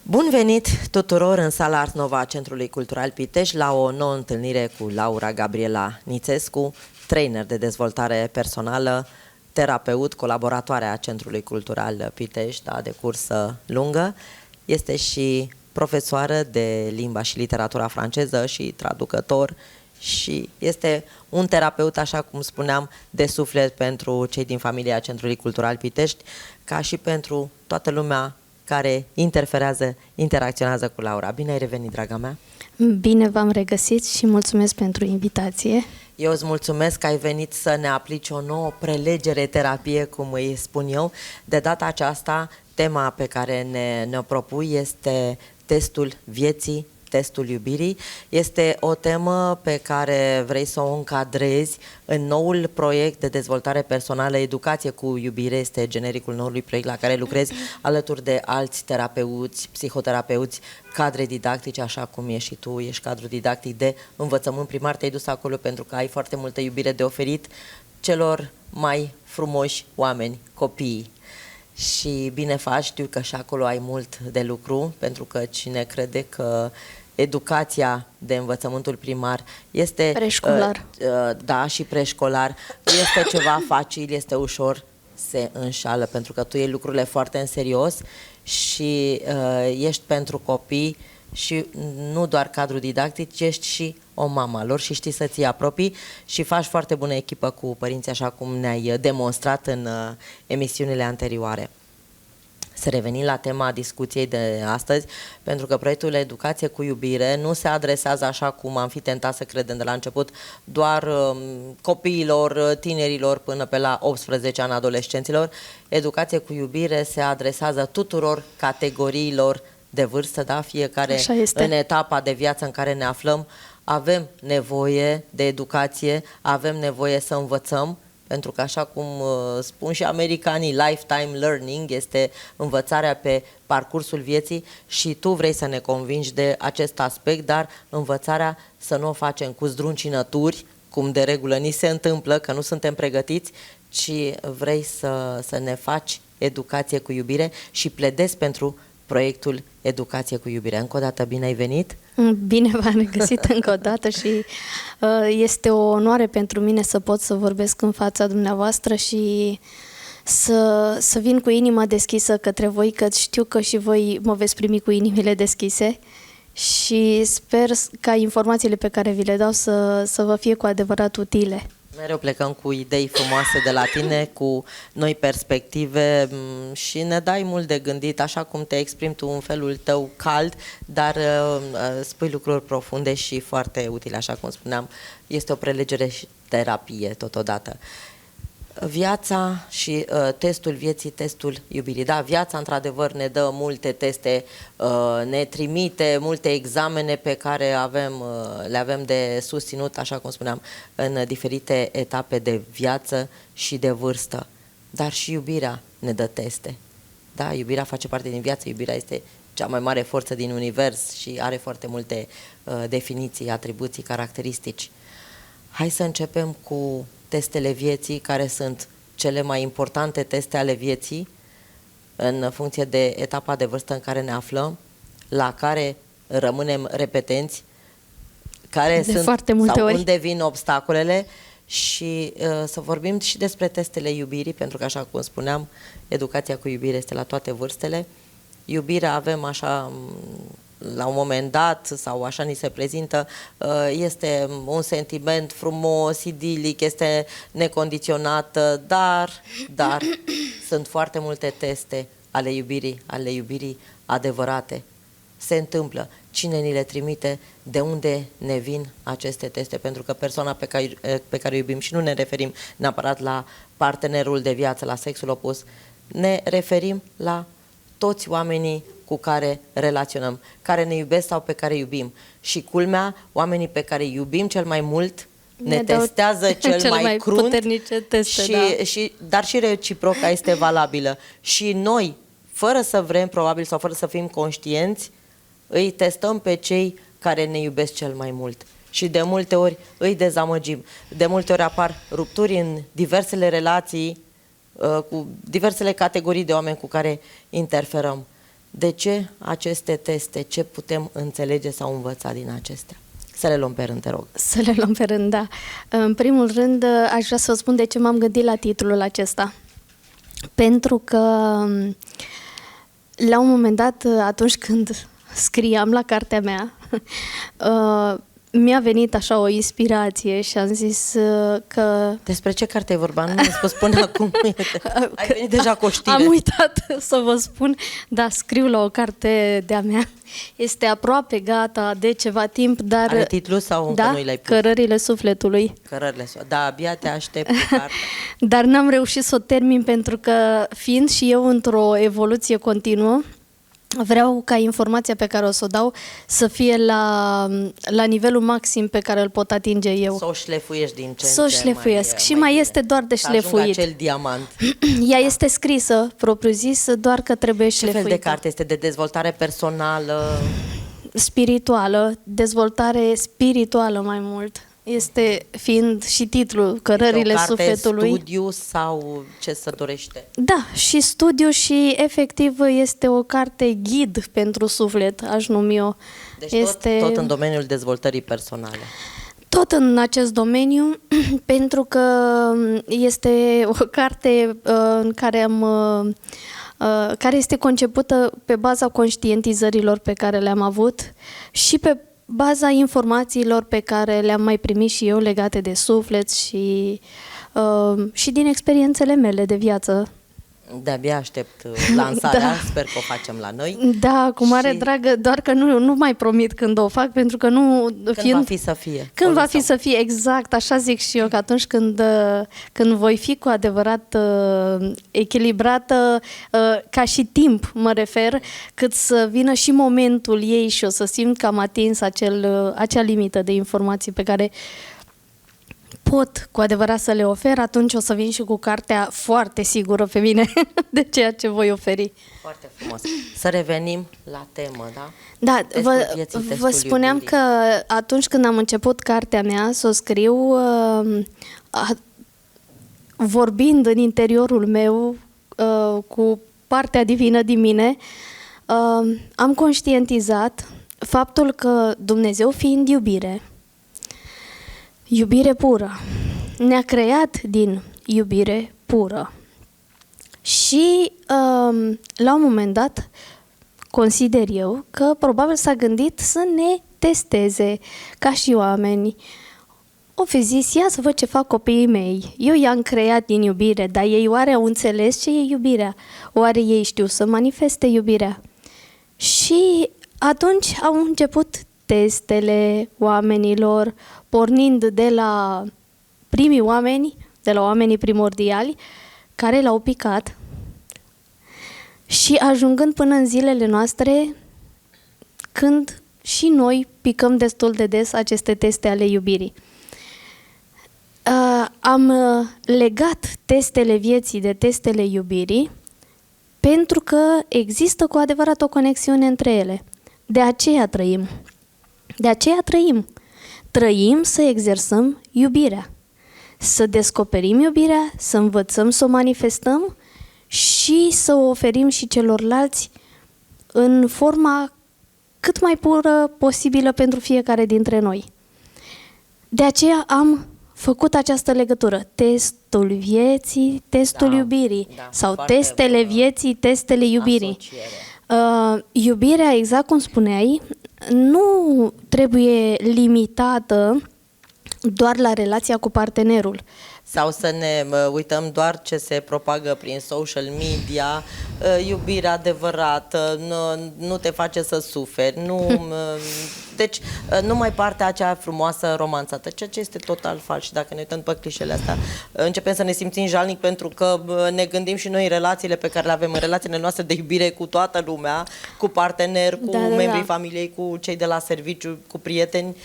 Bun venit tuturor în sala Ars Nova a Centrului Cultural Pitești la o nouă întâlnire cu Laura Gabriela Nițescu, trainer de dezvoltare personală, terapeut, colaboratoare a Centrului Cultural Pitești, de cursă lungă. Este și profesoară de limba și literatura franceză și traducător și este un terapeut, așa cum spuneam, de suflet pentru cei din familia Centrului Cultural Pitești, ca și pentru toată lumea care interacționează cu Laura. Bine ai revenit, draga mea! Bine v-am regăsit și mulțumesc pentru invitație. Eu îți mulțumesc că ai venit să ne aplici o nouă prelegere, terapie, cum îi spun eu. De data aceasta, tema pe care ne-o propui este testul vieții, testul iubirii. Este o temă pe care vrei să o încadrezi în noul proiect de dezvoltare personală, Educație cu iubire, este genericul noului proiect la care lucrezi alături de alți terapeuți, psihoterapeuți, cadre didactice, așa cum ești și tu, ești cadru didactic de învățământ primar. Te-ai dus acolo pentru că ai foarte multă iubire de oferit celor mai frumoși oameni, copiii. Și bine faci, știu că și acolo ai mult de lucru, pentru că cine crede că educația de învățământul primar este preșcolar. Da, și preșcolar este ceva facil, este ușor, se înșală, pentru că tu iei lucrurile foarte în serios și ești pentru copii și nu doar cadru didactic, ești și o mamă lor și știi să ții apropii și faci foarte bună echipă cu părinții, așa cum ne-ai demonstrat în emisiunile anterioare. Să revenim la tema discuției de astăzi, pentru că proiectul Educație cu iubire nu se adresează, așa cum am fi tentat să credem de la început, doar copiilor, tinerilor până pe la 18 ani, adolescenților. Educație cu iubire se adresează tuturor categoriilor de vârstă, da? Fiecare în etapa de viață în care ne aflăm. Avem nevoie de educație, avem nevoie să învățăm, pentru că, așa cum spun și americanii, lifetime learning este învățarea pe parcursul vieții și tu vrei să ne convingi de acest aspect, dar învățarea să nu o facem cu zdruncinături, cum de regulă ni se întâmplă, că nu suntem pregătiți, ci vrei să ne faci educație cu iubire și pledezi pentru proiectul Educație cu iubire. Încă o dată, bine ai venit! Bine v-am regăsit încă o dată și este o onoare pentru mine să pot să vorbesc în fața dumneavoastră și să vin cu inima deschisă către voi, că știu că și voi mă veți primi cu inimile deschise și sper ca informațiile pe care vi le dau să vă fie cu adevărat utile. Mereu plecăm cu idei frumoase de la tine, cu noi perspective și ne dai mult de gândit, așa cum te exprimi tu în felul tău cald, dar spui lucruri profunde și foarte utile, așa cum spuneam. Este o prelegere și terapie totodată. Viața și testul vieții, testul iubirii. Da, viața într-adevăr ne dă multe teste, ne trimite multe examene pe care le avem de susținut, așa cum spuneam, în diferite etape de viață și de vârstă. Dar și iubirea ne dă teste. Da, iubirea face parte din viață, iubirea este cea mai mare forță din univers și are foarte multe definiții, atribuții, caracteristici. Hai să începem cu testele vieții, care sunt cele mai importante teste ale vieții în funcție de etapa de vârstă în care ne aflăm, la care rămânem repetenți, care de sunt foarte multe sau ori. unde vin obstacolele și să vorbim și despre testele iubirii, pentru că, așa cum spuneam, educația cu iubire este la toate vârstele. Iubirea avem așa la un moment dat, sau așa ni se prezintă, este un sentiment frumos, idilic, este necondiționat, dar sunt foarte multe teste ale iubirii adevărate. Se întâmplă. Cine ni le trimite, de unde ne vin aceste teste? Pentru că persoana pe care o iubim, și nu ne referim neapărat la partenerul de viață, la sexul opus, ne referim la toți oamenii cu care relaționăm, care ne iubesc sau pe care iubim. Și culmea, oamenii pe care iubim cel mai mult ne testează cel mai crunt, puternice teste, dar și reciproca este valabilă. Și noi, fără să vrem probabil sau fără să fim conștienți, îi testăm pe cei care ne iubesc cel mai mult. Și de multe ori îi dezamăgim. De multe ori apar rupturi în diversele relații, cu diversele categorii de oameni cu care interferăm. De ce aceste teste? Ce putem înțelege sau învăța din acestea? Să le luăm pe rând, te rog. Să le luăm pe rând, da. În primul rând, aș vrea să vă spun de ce m-am gândit la titlul acesta. Pentru că, la un moment dat, atunci când scriam la cartea mea, mi-a venit așa o inspirație și am zis că... Despre ce carte e vorba? Nu mi-ai spus până acum. Ai venit deja cu o știre. Am uitat să vă spun, dar scriu la o carte de-a mea. Este aproape gata de ceva timp, dar... Are titlu sau încă da, nu l-ai pus? Cărările sufletului. Da, abia te aștept cu cartea. Dar n-am reușit să o termin pentru că, fiind și eu într-o evoluție continuă, vreau ca informația pe care o să o dau să fie la nivelul maxim pe care îl pot atinge eu. Să o șlefuiești din ce în Să o ce șlefuiesc. Și mai bine. este doar de Să ajungă șlefuit. acel diamant. Ea este scrisă, propriu-zis, doar că trebuie Ce fel șlefuită. de carte este? De dezvoltare personală? Spirituală, dezvoltare spirituală mai mult. Este fiind și titlul Cărările Este o carte sufletului. studiu sau ce se dorește? Da, și studiu și efectiv este o carte ghid pentru suflet, aș numi eu. Deci este tot în domeniul dezvoltării personale. tot în acest domeniu, pentru că este o carte în care este concepută pe baza conștientizărilor pe care le-am avut și pe baza informațiilor pe care le-am mai primit și eu legate de suflet și din experiențele mele de viață. De-abia aștept lansarea, Da. sper că o facem la noi. Da, cu mare Și- drag, doar că nu mai promit când o fac, pentru că nu... Când va fi să fie. Când O va fi lăsăm. să fie, exact, așa zic și eu, că atunci când voi fi cu adevărat echilibrată, ca și timp mă refer, cât să vină și momentul ei și o să simt că am atins acea limită de informații pe care pot cu adevărat să le ofer, atunci o să vin și cu cartea foarte sigură pe mine de ceea ce voi oferi. Foarte frumos. Să revenim la temă, da? Da, Testul vieții, vă testul spuneam iubirii. că atunci când am început cartea mea să o scriu, vorbind în interiorul meu cu partea divină din mine, am conștientizat faptul că Dumnezeu fiind iubire, iubire pură, ne-a creat din iubire pură. Și la un moment dat consider eu că probabil s-a gândit să ne testeze ca și oameni. O fi zis, ia să văd ce fac copiii mei. Eu i-am creat din iubire, dar ei oare au înțeles ce e iubirea? Oare ei știu să manifeste iubirea? Și atunci au început testele oamenilor, pornind de la primii oameni, de la oamenii primordiali, care l-au picat, și ajungând până în zilele noastre, când și noi picăm destul de des aceste teste ale iubirii. Am legat testele vieții de testele iubirii pentru că există cu adevărat o conexiune între ele. De aceea trăim. De aceea trăim. Trăim să exersăm iubirea, să descoperim iubirea, să învățăm să o manifestăm și să o oferim și celorlalți în forma cât mai pură posibilă pentru fiecare dintre noi. De aceea am făcut această legătură. Testul vieții, testul Da, iubirii. da, Sau foarte testele bună vieții, testele iubirii. asociere. Iubirea, exact cum spuneai, nu trebuie limitată doar la relația cu partenerul. Sau să ne uităm doar ce se propagă prin social media, iubirea adevărată, nu te face să suferi, deci numai partea aceea frumoasă, romanțată, ceea ce este total fals. Și dacă ne uităm pe clișele astea, începem să ne simțim jalnic pentru că ne gândim și noi în relațiile pe care le avem, în relațiile noastre de iubire cu toată lumea, cu parteneri, cu membrii familiei, cu cei de la serviciu, cu prieteni,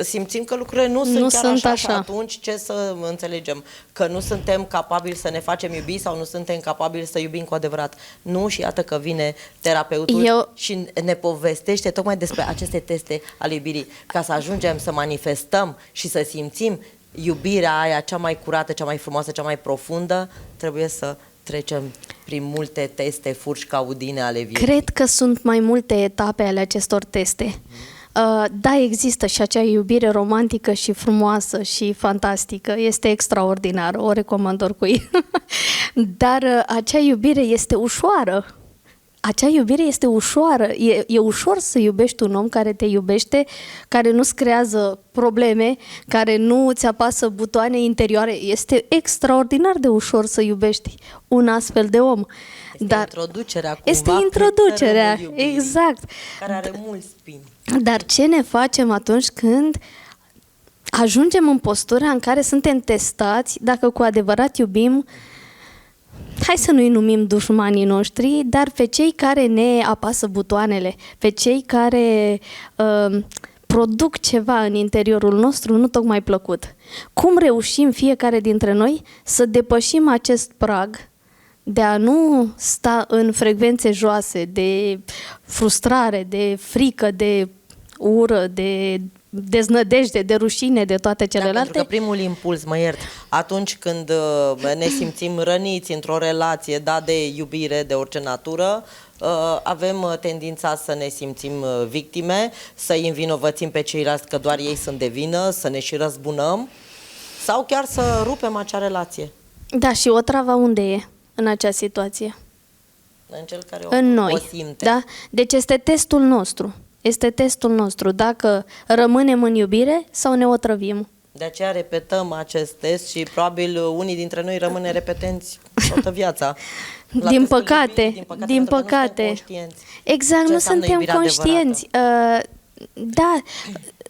simțim că lucrurile nu sunt chiar așa. Și atunci ce să înțelegem? Că nu suntem capabili să ne facem iubi sau nu suntem capabili să iubim cu adevărat. Nu, și iată că vine terapeutul și ne povestește tocmai despre aceste teste ale iubirii, ca să ajungem să manifestăm și să simțim iubirea aia cea mai curată, cea mai frumoasă, cea mai profundă, trebuie să trecem prin multe teste furci caudine ale vieții? Cred că sunt mai multe etape ale acestor teste. Da, există și acea iubire romantică și frumoasă și fantastică. Este extraordinară, o recomand oricui. Dar acea iubire este ușoară. Acea iubire este ușoară. E ușor să iubești un om care te iubește, care nu-ți creează probleme, care nu îți apasă butoane interioare. Este extraordinar de ușor să iubești un astfel de om. Dar introducerea cumva este introducerea, pe iubirii, exact. care are mulți spini. Dar ce ne facem atunci când ajungem în postura în care suntem testați dacă cu adevărat iubim, hai să nu-i numim dușmanii noștri, dar pe cei care ne apasă butoanele, pe cei care produc ceva în interiorul nostru nu tocmai plăcut. Cum reușim fiecare dintre noi să depășim acest prag de a nu sta în frecvențe joase, de frustrare, de frică, de ură, de deznădejde, de rușine, de toate celelalte. Pentru că primul impuls, mă iert, atunci când ne simțim răniți într-o relație, de iubire, de orice natură, avem tendința să ne simțim victime, să-i învinovățim pe ceilalți că doar ei sunt de vină, să ne și răzbunăm sau chiar să rupem acea relație. Da, și otrava unde e în acea situație? În cel care În noi. o simte. Da? Deci este testul nostru. Este testul nostru dacă rămânem în iubire sau ne otrăvim. De aceea repetăm acest test și probabil unii dintre noi rămâne repetenți toată viața. Din păcate, din păcate. Exact, nu suntem conștienți. Da,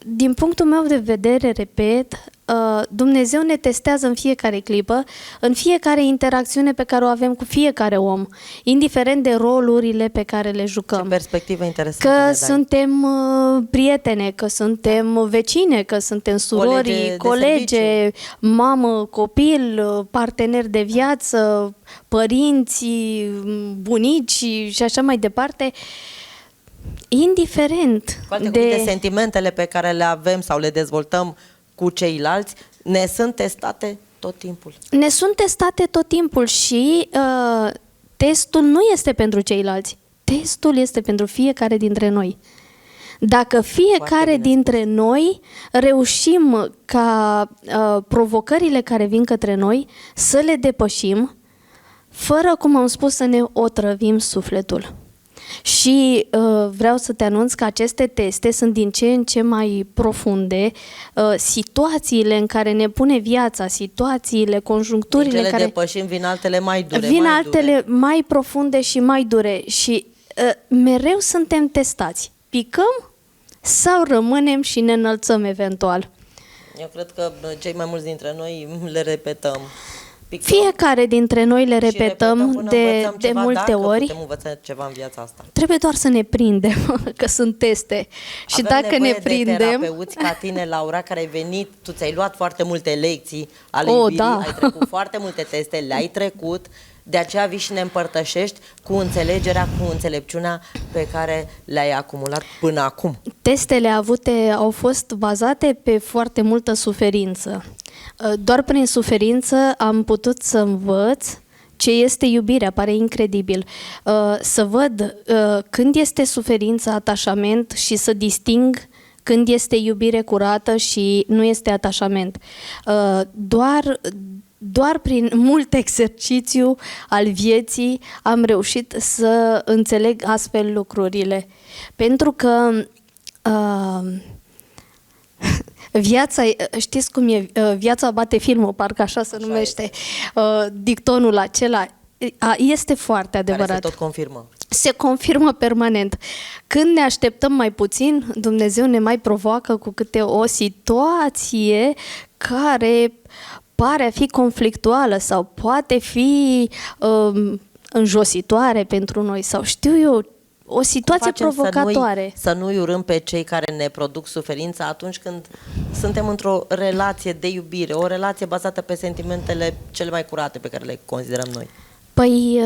din punctul meu de vedere, repet, Dumnezeu ne testează în fiecare clipă, în fiecare interacțiune pe care o avem cu fiecare om, indiferent de rolurile pe care le jucăm. Ce perspectivă interesantă. Că suntem prietene, că suntem vecine, că suntem surori, colege, mamă, copil, parteneri de viață, părinți, bunici și așa mai departe. Indiferent de sentimentele pe care le avem sau le dezvoltăm cu ceilalți, ne sunt testate tot timpul. Ne sunt testate tot timpul și testul nu este pentru ceilalți. Testul este pentru fiecare dintre noi. Dacă fiecare dintre noi reușim ca provocările care vin către noi să le depășim, fără, cum am spus, să ne otrăvim sufletul. Și vreau să te anunț că aceste teste sunt din ce în ce mai profunde, situațiile în care ne pune viața, situațiile, conjuncturile care... care... depășim, vin altele mai dure. Vin altele mai profunde și mai dure și mereu suntem testați. Picăm sau rămânem și ne înălțăm eventual? Eu cred că cei mai mulți dintre noi le repetăm. Fiecare dintre noi le repetăm de multe ori. Putem învăța ceva în viața asta. Trebuie doar să ne prindem, că sunt teste. Și avem dacă ne prindem... de terapeuți ca tine, Laura, care ai venit, tu ți-ai luat foarte multe lecții ale iubirii, ai trecut foarte multe teste, le-ai trecut, de aceea vii și ne împărtășești cu înțelegerea, cu înțelepciunea pe care le-ai acumulat până acum. Testele avute au fost bazate pe foarte multă suferință. Doar prin suferință am putut să învăț ce este iubirea, pare incredibil. Să văd când este suferință, atașament și să disting când este iubire curată și nu este atașament. Doar prin mult exercițiu al vieții am reușit să înțeleg astfel lucrurile. Pentru că viața, știți cum e, viața bate filmul, parcă așa se numește, dictonul acela, este foarte adevărat. Care se tot confirmă. Se confirmă permanent. Când ne așteptăm mai puțin, Dumnezeu ne mai provoacă cu câte o situație care pare a fi conflictuală sau poate fi înjositoare pentru noi sau știu eu, o situație provocatoare. Să nu urâm pe cei care ne produc suferință atunci când suntem într-o relație de iubire, o relație bazată pe sentimentele cele mai curate pe care le considerăm noi. Păi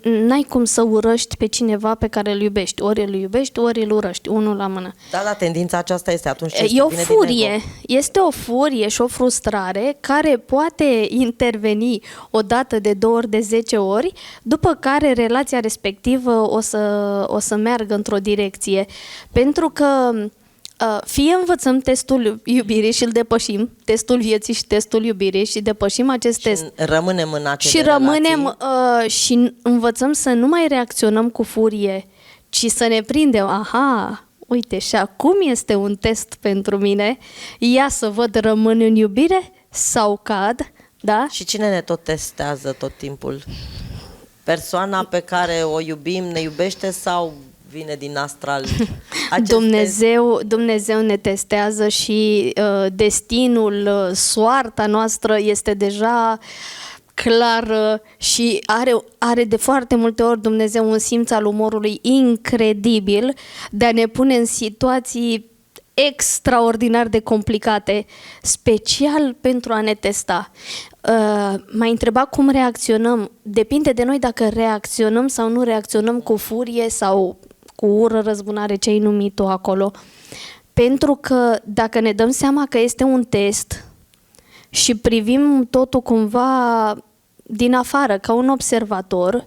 n-ai cum să urăști pe cineva pe care îl iubești. Ori îl iubești, ori îl urăști, unul la mână. Da, tendința aceasta este atunci ce E o vine din furie, ego. este o furie și o frustrare care poate interveni o dată, de 2 ori, de 10 ori, după care relația respectivă o să meargă într-o direcție. Pentru că fie învățăm testul iubirii și îl depășim, testul vieții și testul iubirii și depășim acest test. Rămânem în acele Și rămânem relații. și învățăm să nu mai reacționăm cu furie, ci să ne prindem, aha, uite, și acum este un test pentru mine, ia să văd, rămân în iubire sau cad, da? Și cine ne tot testează tot timpul? Persoana pe care o iubim ne iubește sau vine din astral? Dumnezeu ne testează și destinul, soarta noastră este deja clar și are de foarte multe ori Dumnezeu un simț al umorului incredibil de a ne pune în situații extraordinar de complicate, special pentru a ne testa. M-ai întrebat cum reacționăm. Depinde de noi dacă reacționăm sau nu reacționăm cu furie sau cu ură, răzbunare, ce ai numit-o acolo. Pentru că dacă ne dăm seama că este un test și privim totul cumva din afară, ca un observator,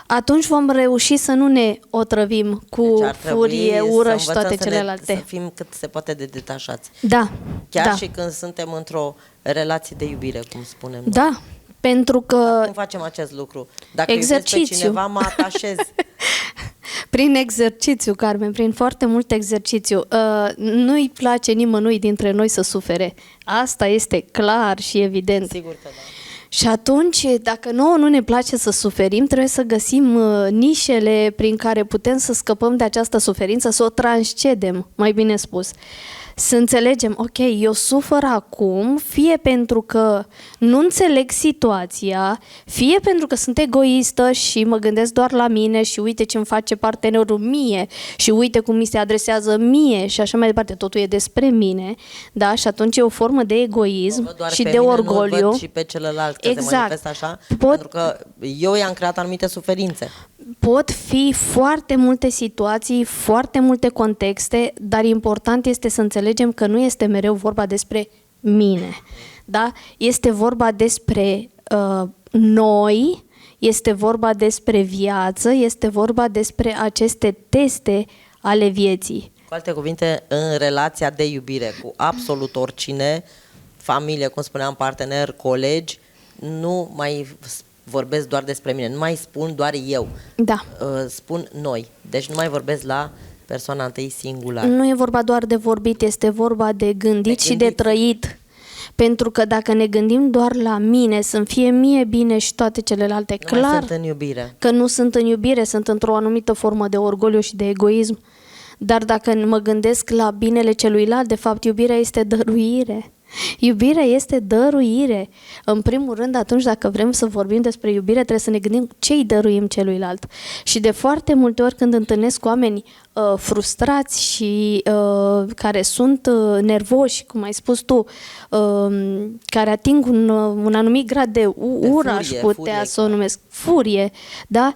atunci vom reuși să nu ne otrăvim cu furie, ură și toate celelalte. Să fim cât se poate de detașați. Da. Chiar și când suntem într-o relație de iubire, cum spunem. Da, pentru că... Cum facem acest lucru? Dacă iubesc pe cineva, mă atașez. Prin exercițiu, Carmen, prin foarte mult exercițiu. Nu-i place nimănui dintre noi să sufere. Asta este clar și evident. Sigur că da. Și atunci, dacă nouă nu ne place să suferim, trebuie să găsim nișele prin care putem să scăpăm de această suferință, să o transcedem, mai bine spus. Să înțelegem, ok, eu sufăr acum, fie pentru că nu înțeleg situația, fie pentru că sunt egoistă și mă gândesc doar la mine și uite ce îmi face partenerul mie și uite cum mi se adresează mie și așa mai departe, totul e despre mine, da? Și atunci e o formă de egoism și de orgoliu. Nu văd și pe celălalt că se manifestă așa, pentru că eu i-am creat anumite suferințe. Pot fi foarte multe situații, foarte multe contexte, dar important este să înțelegem că nu este mereu vorba despre mine. Da? Este vorba despre noi, este vorba despre viață, este vorba despre aceste teste ale vieții. Cu alte cuvinte, în relația de iubire cu absolut oricine, familie, cum spuneam, partener, colegi, nu mai vorbesc doar despre mine, nu mai spun doar eu, da. Spun noi. Deci nu mai vorbesc la persoana întâi singular. Nu e vorba doar de vorbit, este vorba de gândit și de trăit. Pentru că dacă ne gândim doar la mine, să-mi fie mie bine și toate celelalte, nu clar mai sunt în iubire. Că nu sunt în iubire, sunt într-o anumită formă de orgoliu și de egoism. Dar dacă mă gândesc la binele celuilalt, de fapt iubirea este dăruire. Iubirea este dăruire. În primul rând, atunci dacă vrem să vorbim despre iubire, trebuie să ne gândim ce îi dăruim celuilalt. Și de foarte multe ori când întâlnesc oameni frustrați și care sunt nervoși, cum ai spus tu, care ating un anumit grad de ură, aș putea să o numesc, furie, da?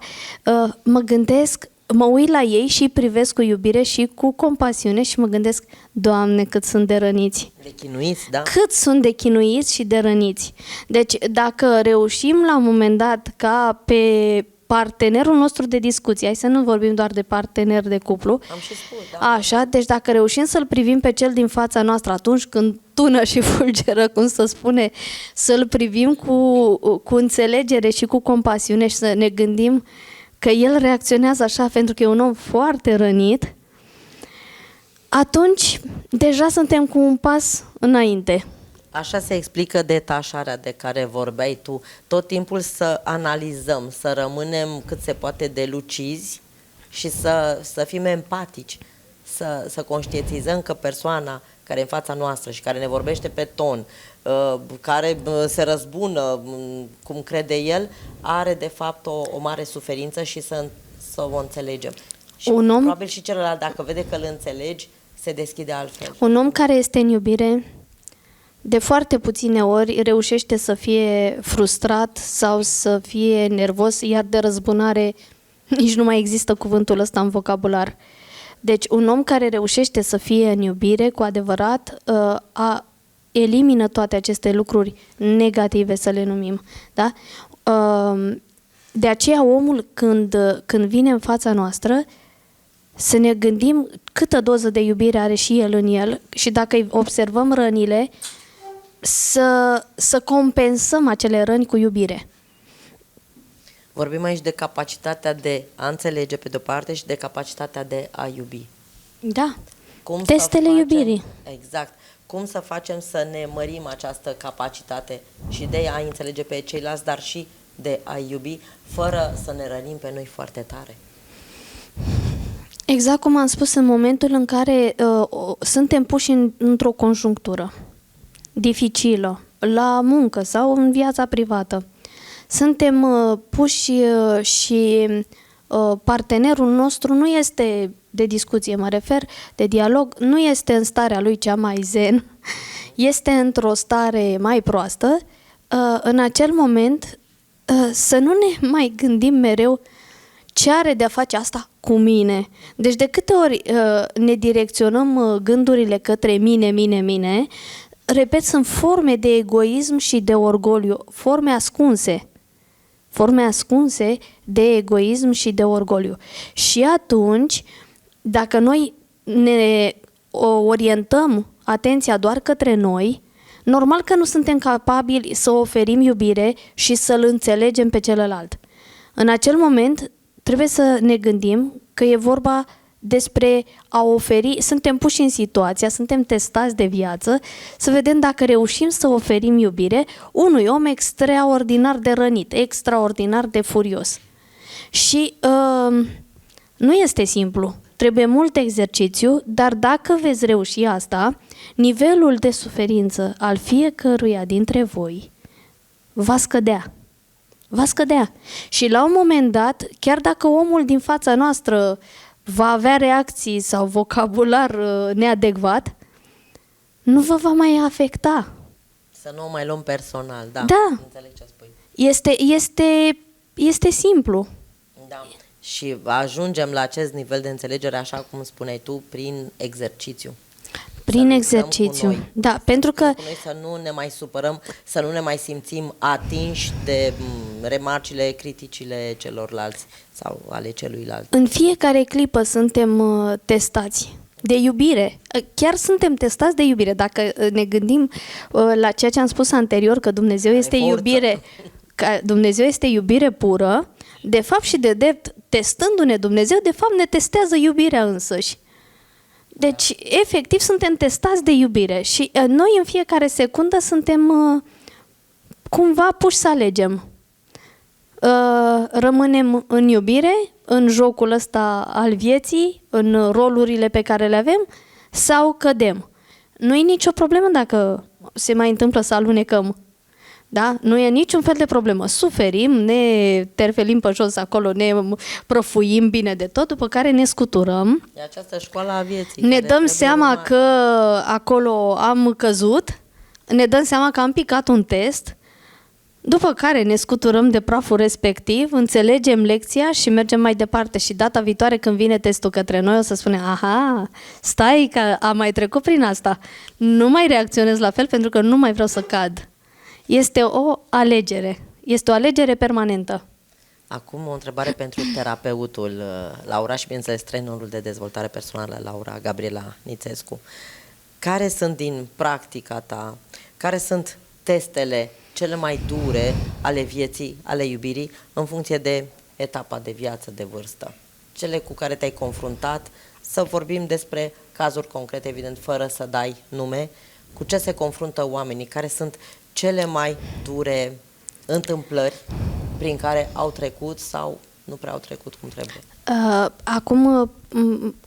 Mă gândesc, mă uit la ei și îi privesc cu iubire și cu compasiune și mă gândesc, Doamne, cât sunt de răniți. De chinuiți, da? Cât sunt de chinuiți și de răniți. Deci, dacă reușim la un moment dat ca pe partenerul nostru de discuție, hai să nu vorbim doar de partener de cuplu, am și spus, da. Așa, deci dacă reușim să-l privim pe cel din fața noastră atunci când tună și fulgeră, cum se spune, să-l privim cu înțelegere și cu compasiune și să ne gândim că el reacționează așa pentru că e un om foarte rănit, atunci deja suntem cu un pas înainte. Așa se explică detașarea de care vorbeai tu. Tot timpul să analizăm, să rămânem cât se poate de lucizi și să fim empatici, să conștientizăm că persoana care e în fața noastră și care ne vorbește pe ton, care se răzbună cum crede el, are de fapt o mare suferință și să o înțelegem. Și probabil și celălalt, dacă vede că îl înțelegi, se deschide altfel. Un om care este în iubire de foarte puține ori reușește să fie frustrat sau să fie nervos, iar de răzbunare nici nu mai există cuvântul ăsta în vocabular. Deci un om care reușește să fie în iubire, cu adevărat, elimină toate aceste lucruri negative, să le numim. Da? De aceea omul, când vine în fața noastră, să ne gândim câtă doză de iubire are și el în el și dacă observăm rănile, să compensăm acele răni cu iubire. Vorbim aici de capacitatea de a înțelege pe de-o parte și de capacitatea de a iubi. Da, Cum testele iubirii. Exact. Cum să facem să ne mărim această capacitate și de a înțelege pe ceilalți, dar și de a iubi, fără să ne rănim pe noi foarte tare. Exact cum am spus, în momentul în care suntem puși într-o conjunctură dificilă, la muncă sau în viața privată, suntem puși și partenerul nostru nu este de discuție, mă refer, de dialog, nu este în starea lui cea mai zen, este într-o stare mai proastă, în acel moment să nu ne mai gândim mereu ce are de a face asta cu mine. Deci de câte ori ne direcționăm gândurile către mine, repet, sunt forme de egoism și de orgoliu, forme ascunse de egoism și de orgoliu. Și atunci, dacă noi ne orientăm atenția doar către noi, normal că nu suntem capabili să oferim iubire și să-l înțelegem pe celălalt. În acel moment, trebuie să ne gândim că e vorba despre a oferi, suntem puși în situația, suntem testați de viață, să vedem dacă reușim să oferim iubire unui om extraordinar de rănit, extraordinar de furios. Și nu este simplu, trebuie mult exercițiu, dar dacă veți reuși asta, nivelul de suferință al fiecăruia dintre voi va scădea. Va scădea. Și la un moment dat, chiar dacă omul din fața noastră va avea reacții sau vocabular neadecvat, nu vă va mai afecta. Să nu o mai luăm personal, da. Da. Înțeleg ce spui. Este simplu. Da. Și ajungem la acest nivel de înțelegere, așa cum spuneai tu, prin exercițiu. Prin exercițiu. Da, pentru că cu noi să nu ne mai supărăm, să nu ne mai simțim atinși de remarcile, criticile celorlalți sau ale celuilalt. în fiecare clipă suntem testați de iubire. Chiar suntem testați de iubire. Dacă ne gândim la ceea ce am spus anterior, că Dumnezeu este iubire, că Dumnezeu este iubire pură, de fapt și de drept, testându-ne Dumnezeu, de fapt ne testează iubirea însăși. Deci, efectiv, suntem testați de iubire și noi în fiecare secundă suntem cumva puși să alegem. Rămânem în iubire, în jocul ăsta al vieții, în rolurile pe care le avem, sau cădem. Nu e nicio problemă dacă se mai întâmplă să alunecăm. Da? Nu e niciun fel de problemă. Suferim, ne terfelim pe jos acolo, ne prăfuim bine de tot, după care ne scuturăm. E această școală a vieții. Ne dăm seama că acolo am căzut, ne dăm seama că am picat un test, după care ne scuturăm de praful respectiv, înțelegem lecția și mergem mai departe. Și data viitoare când vine testul către noi o să spunem, aha, stai că am mai trecut prin asta. Nu mai reacționez la fel pentru că nu mai vreau să cad. Este o alegere. Este o alegere permanentă. Acum o întrebare pentru terapeutul Laura și, bineînțeles, trainerul de dezvoltare personală Laura Gabriela Nițescu. Care sunt din practica ta, care sunt testele cele mai dure ale vieții, ale iubirii, în funcție de etapa de viață, de vârstă? Cele cu care te-ai confruntat, să vorbim despre cazuri concrete, evident, fără să dai nume, cu ce se confruntă oamenii, care sunt cele mai dure întâmplări prin care au trecut sau nu prea au trecut cum trebuie. Acum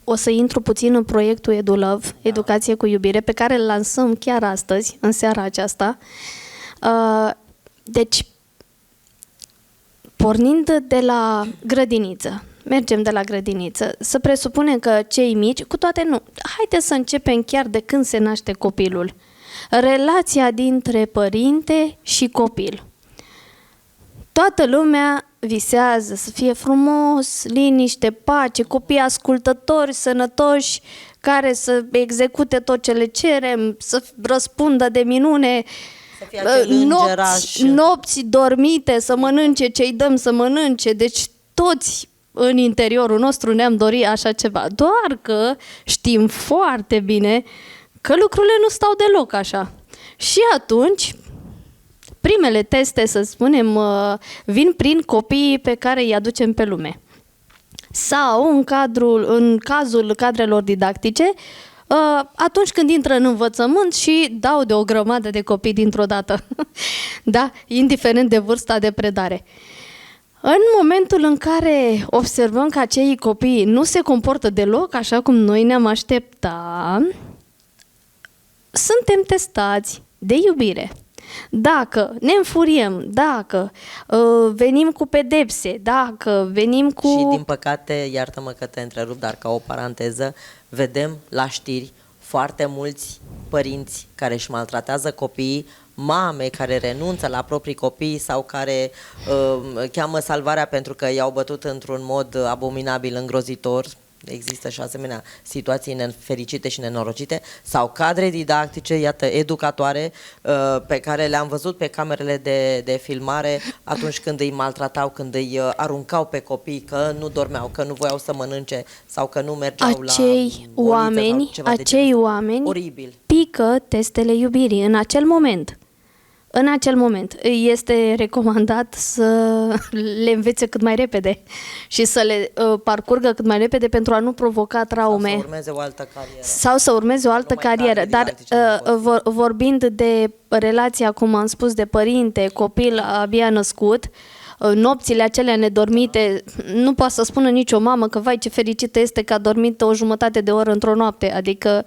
o să intru puțin în proiectul EduLove, Educație cu Iubire, pe care îl lansăm chiar astăzi, în seara aceasta. Deci, pornind de la grădiniță, mergem de la grădiniță, să presupunem că cei mici, cu toate nu, haideți să începem chiar de când se naște copilul. Relația dintre părinte și copil. Toată lumea visează să fie frumos, liniște, pace, copii ascultători, sănătoși, care să execute tot ce le cerem, să răspundă de minune, Să fie acel îngeraș. nopți dormite, să mănânce ce îi dăm să mănânce. Deci toți în interiorul nostru ne-am dorit așa ceva. Doar că știm foarte bine că lucrurile nu stau deloc așa. Și atunci, primele teste, să spunem, vin prin copiii pe care îi aducem pe lume. Sau în cazul cadrelor didactice, atunci când intră în învățământ și dau de o grămadă de copii dintr-o dată, da? Indiferent de vârsta de predare. În momentul în care observăm că acei copii nu se comportă deloc așa cum noi ne-am aștepta, suntem testați de iubire. Dacă ne înfuriem, dacă venim cu pedepse, dacă venim cu... Și din păcate, iartă-mă că te întrerup, dar ca o paranteză, vedem la știri foarte mulți părinți care își maltratează copiii, mame care renunță la proprii copii sau care cheamă salvarea pentru că i-au bătut într-un mod abominabil, îngrozitor. Există și asemenea situații nefericite și nenorocite, sau cadre didactice, iată, educatoare, pe care le-am văzut pe camerele de filmare atunci când îi maltratau, când îi aruncau pe copii că nu dormeau, că nu voiau să mănânce sau că nu mergeau acei oameni oribil. pică testele iubirii în acel moment. În acel moment este recomandat să le învețe cât mai repede și să le parcurgă cât mai repede pentru a nu provoca traume. Sau să urmeze o altă carieră. Dar vorbind de relația, cum am spus, de părinte, copil abia născut, nopțile acelea nedormite, nu poate să spună nicio mamă că vai ce fericită este că a dormit o jumătate de oră într-o noapte. Adică,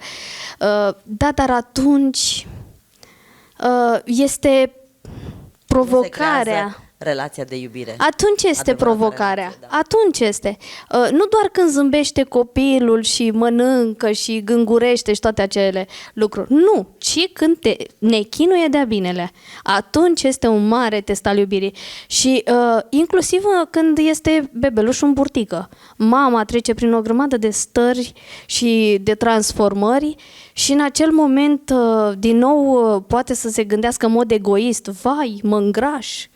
da, dar atunci... este provocarea. Relația de iubire. Atunci este provocarea. Relație, da. Atunci este. Nu doar când zâmbește copilul și mănâncă și gângurește și toate acele lucruri. Nu, ci când ne chinuie de-a binele. Atunci este un mare test al iubirii. Și inclusiv când este bebelușul în burtică. Mama trece prin o grămadă de stări și de transformări și în acel moment, din nou, poate să se gândească în mod egoist. Vai, mă îngraș,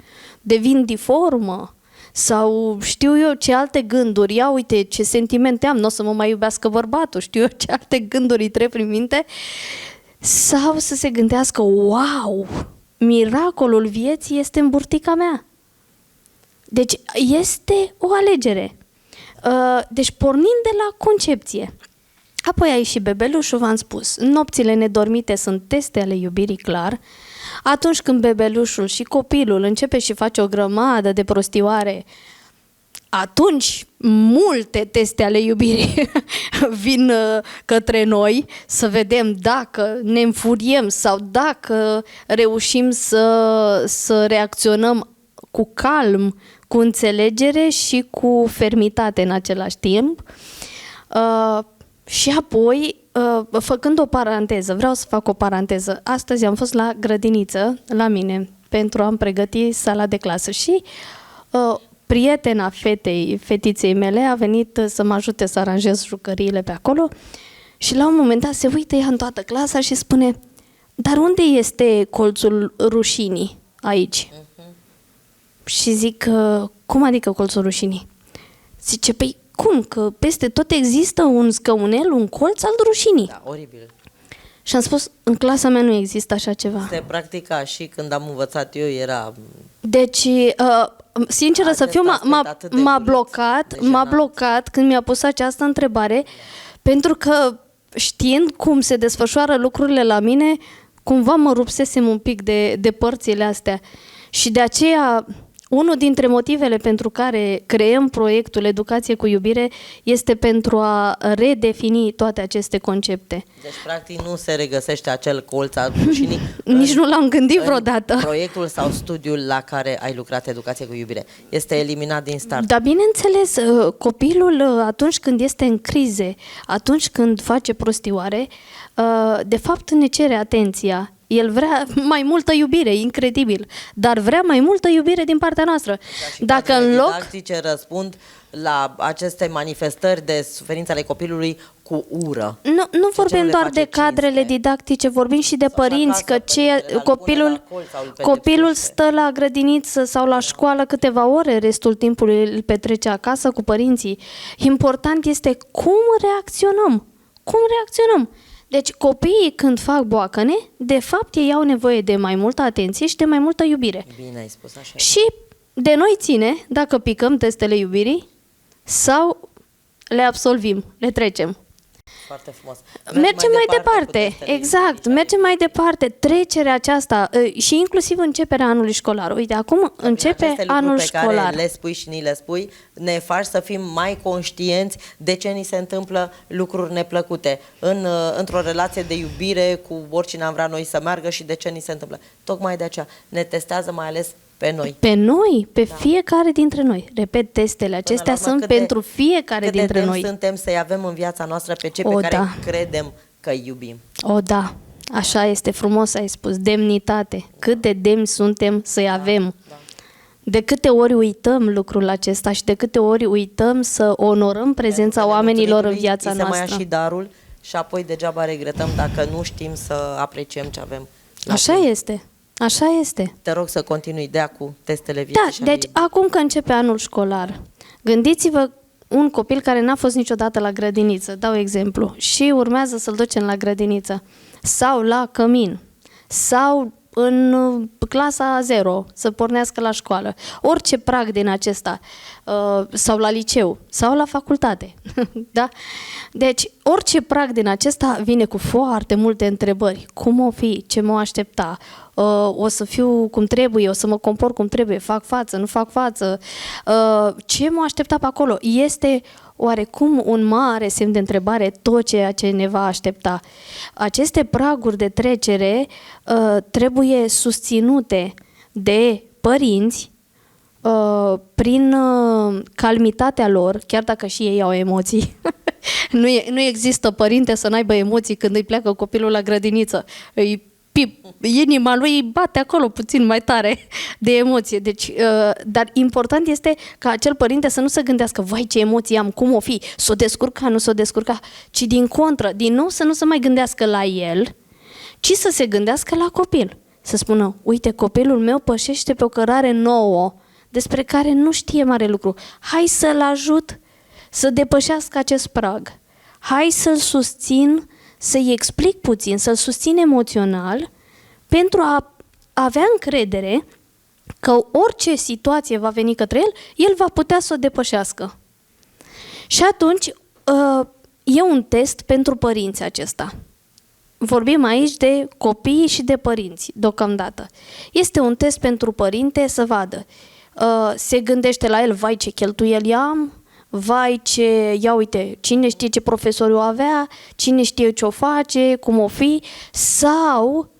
devin diformă sau știu eu ce alte gânduri, ia uite ce sentimente am, nu o să mă mai iubească bărbatul, știu eu ce alte gânduri îi trec prin minte, sau să se gândească, wow, miracolul vieții este în burtica mea. Deci este o alegere. Deci pornind de la concepție. Apoi aici și bebelușul, v-am spus, nopțile nedormite sunt teste ale iubirii, clar. Atunci când bebelușul și copilul începe și face o grămadă de prostioare, atunci multe teste ale iubirii vin către noi să vedem dacă ne înfuriem sau dacă reușim să reacționăm cu calm, cu înțelegere și cu fermitate în același timp. Și apoi, făcând o paranteză, vreau să fac o paranteză. Astăzi am fost la grădiniță, la mine, pentru a-mi pregăti sala de clasă și prietena fetiței mele a venit să mă ajute să aranjez jucăriile pe acolo și la un moment dat se uită ea în toată clasa și spune: dar unde este colțul rușinii aici? Și zic: cum adică colțul rușinii? Zice: păi cum? Că peste tot există un scăunel, un colț al rușinii. Da, oribil. Și am spus, în clasa mea nu există așa ceva. Se practica și când am învățat eu era... Deci, sinceră să fiu, m-a blocat când mi-a pus această întrebare, pentru că știind cum se desfășoară lucrurile la mine, cumva mă rupsesem un pic de părțile astea. Și de aceea... Unul dintre motivele pentru care creăm proiectul Educație cu Iubire este pentru a redefini toate aceste concepte. Deci, practic, nu se regăsește acel colț al rușinii. Nici nu l-am gândit vreodată. Proiectul sau studiul la care ai lucrat Educație cu Iubire este eliminat din start. Dar bineînțeles, copilul atunci când este în crize, atunci când face prostioare, de fapt ne cere atenția. El vrea mai multă iubire, incredibil, dar vrea mai multă iubire din partea noastră. Și Dacă cadrele în loc... didactice răspund la aceste manifestări de suferință ale copilului cu ură. Nu vorbim le doar face de cadrele cinste. didactice, vorbim și de Sau și părinți, acasă, că părintele îl pune copilul, la colț sau îl copilul pedepsește. stă la grădiniță sau la școală câteva ore, restul timpului îl petrece acasă cu părinții. Important este cum reacționăm. Cum reacționăm? Deci copiii când fac boacăne, de fapt ei au nevoie de mai multă atenție și de mai multă iubire. Bine ai spus așa. Și de noi ține dacă picăm testele iubirii sau le absolvim, le trecem. Foarte frumos. Mergem mai cu departe, testele exact, iubirii. mergem mai departe. Trecerea aceasta și inclusiv începerea anului școlar. Uite, acum începe Aceste lucruri anul pe școlar. care le spui și ni le spui, ne faci să fim mai conștienți de ce ni se întâmplă lucruri neplăcute într-o relație de iubire cu oricine am vrea noi să meargă și de ce ni se întâmplă. Tocmai de aceea ne testează mai ales pe noi. Pe noi, pe fiecare dintre noi. Repet, testele acestea Până la urmă, sunt cât de- pentru fiecare cât de dintre demn noi. suntem să-i avem în viața noastră pe cei O, pe care da. credem că îi iubim. O, da, așa este, frumos ai spus, demnitate. Cât de demni suntem să-i avem. De câte ori uităm lucrul acesta și de câte ori uităm să onorăm prezența Pentru că oamenilor în nemulțumitului viața îi se mai ia noastră. și darul și apoi degeaba regretăm dacă nu știm să apreciem ce avem. la Așa timp. este, așa este. Te rog să continui ideea cu testele vieții. Da, și ale deci acum că începe anul școlar, gândiți-vă un copil care n-a fost niciodată la grădiniță, dau exemplu, și urmează să-l ducem la grădiniță sau la cămin sau în clasa 0 să pornească la școală, orice prag din acesta, sau la liceu sau la facultate. Da? Deci orice prag din acesta vine cu foarte multe întrebări. Cum o fi? Ce mă aștepta? O să fiu cum trebuie? O să mă compor cum trebuie? Fac față? Nu fac față? Ce mă aștepta pe acolo? Este oarecum un mare semn de întrebare tot ceea ce ne va aștepta. Aceste praguri de trecere trebuie susținute de părinți prin calmitatea lor, chiar dacă și ei au emoții. Nu există părinte să n-aibă emoții când îi pleacă copilul la grădiniță. Inima lui bate acolo puțin mai tare de emoție. Deci, dar important este ca acel părinte să nu se gândească, vai ce emoții am, cum o fi, s-o descurca, nu s-o descurca, ci din contră, din nou să nu se mai gândească la el, ci să se gândească la copil. Să spună, uite, copilul meu pășește pe o cărare nouă, despre care nu știe mare lucru. Hai să-l ajut să depășească acest prag. Hai să-l susțin, să-i explic puțin, să-l susțin emoțional, pentru a avea încredere că orice situație va veni către el, el va putea să o depășească. Și atunci e un test pentru părinți acesta. Vorbim aici de copii și de părinți, deocamdată. Este un test pentru părinte să vadă. Se gândește la el, vai ce cheltuieli am, vai ce, ia uite, cine știe ce profesor o avea, cine știe ce o face, cum o fi, sau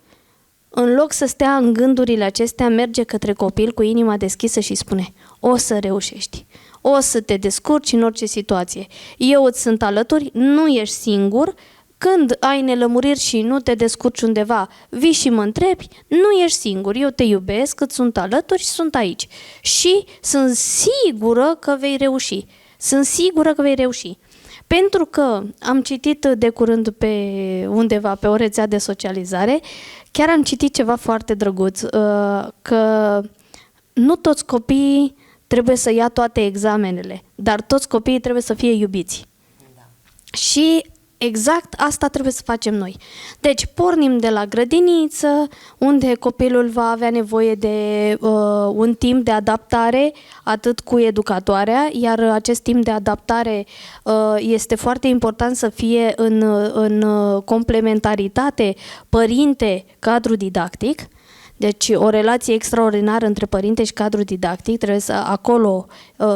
în loc să stea în gândurile acestea, merge către copil cu inima deschisă și spune, o să reușești, o să te descurci în orice situație, eu îți sunt alături, nu ești singur, când ai nelămuriri și nu te descurci undeva, vii și mă întrebi, nu ești singur, eu te iubesc, îți sunt alături și sunt aici. Și sunt sigură că vei reuși. Sunt sigură că vei reuși. Pentru că am citit de curând pe undeva, pe o rețea de socializare, chiar am citit ceva foarte drăguț, că nu toți copiii trebuie să ia toate examenele, dar toți copiii trebuie să fie iubiți. Da. Și exact asta trebuie să facem noi. Deci pornim de la grădiniță, unde copilul va avea nevoie de un timp de adaptare, atât cu educatoarea, iar acest timp de adaptare este foarte important să fie în complementaritate părinte-cadru didactic. Deci o relație extraordinară între părinte și cadru didactic, trebuie să acolo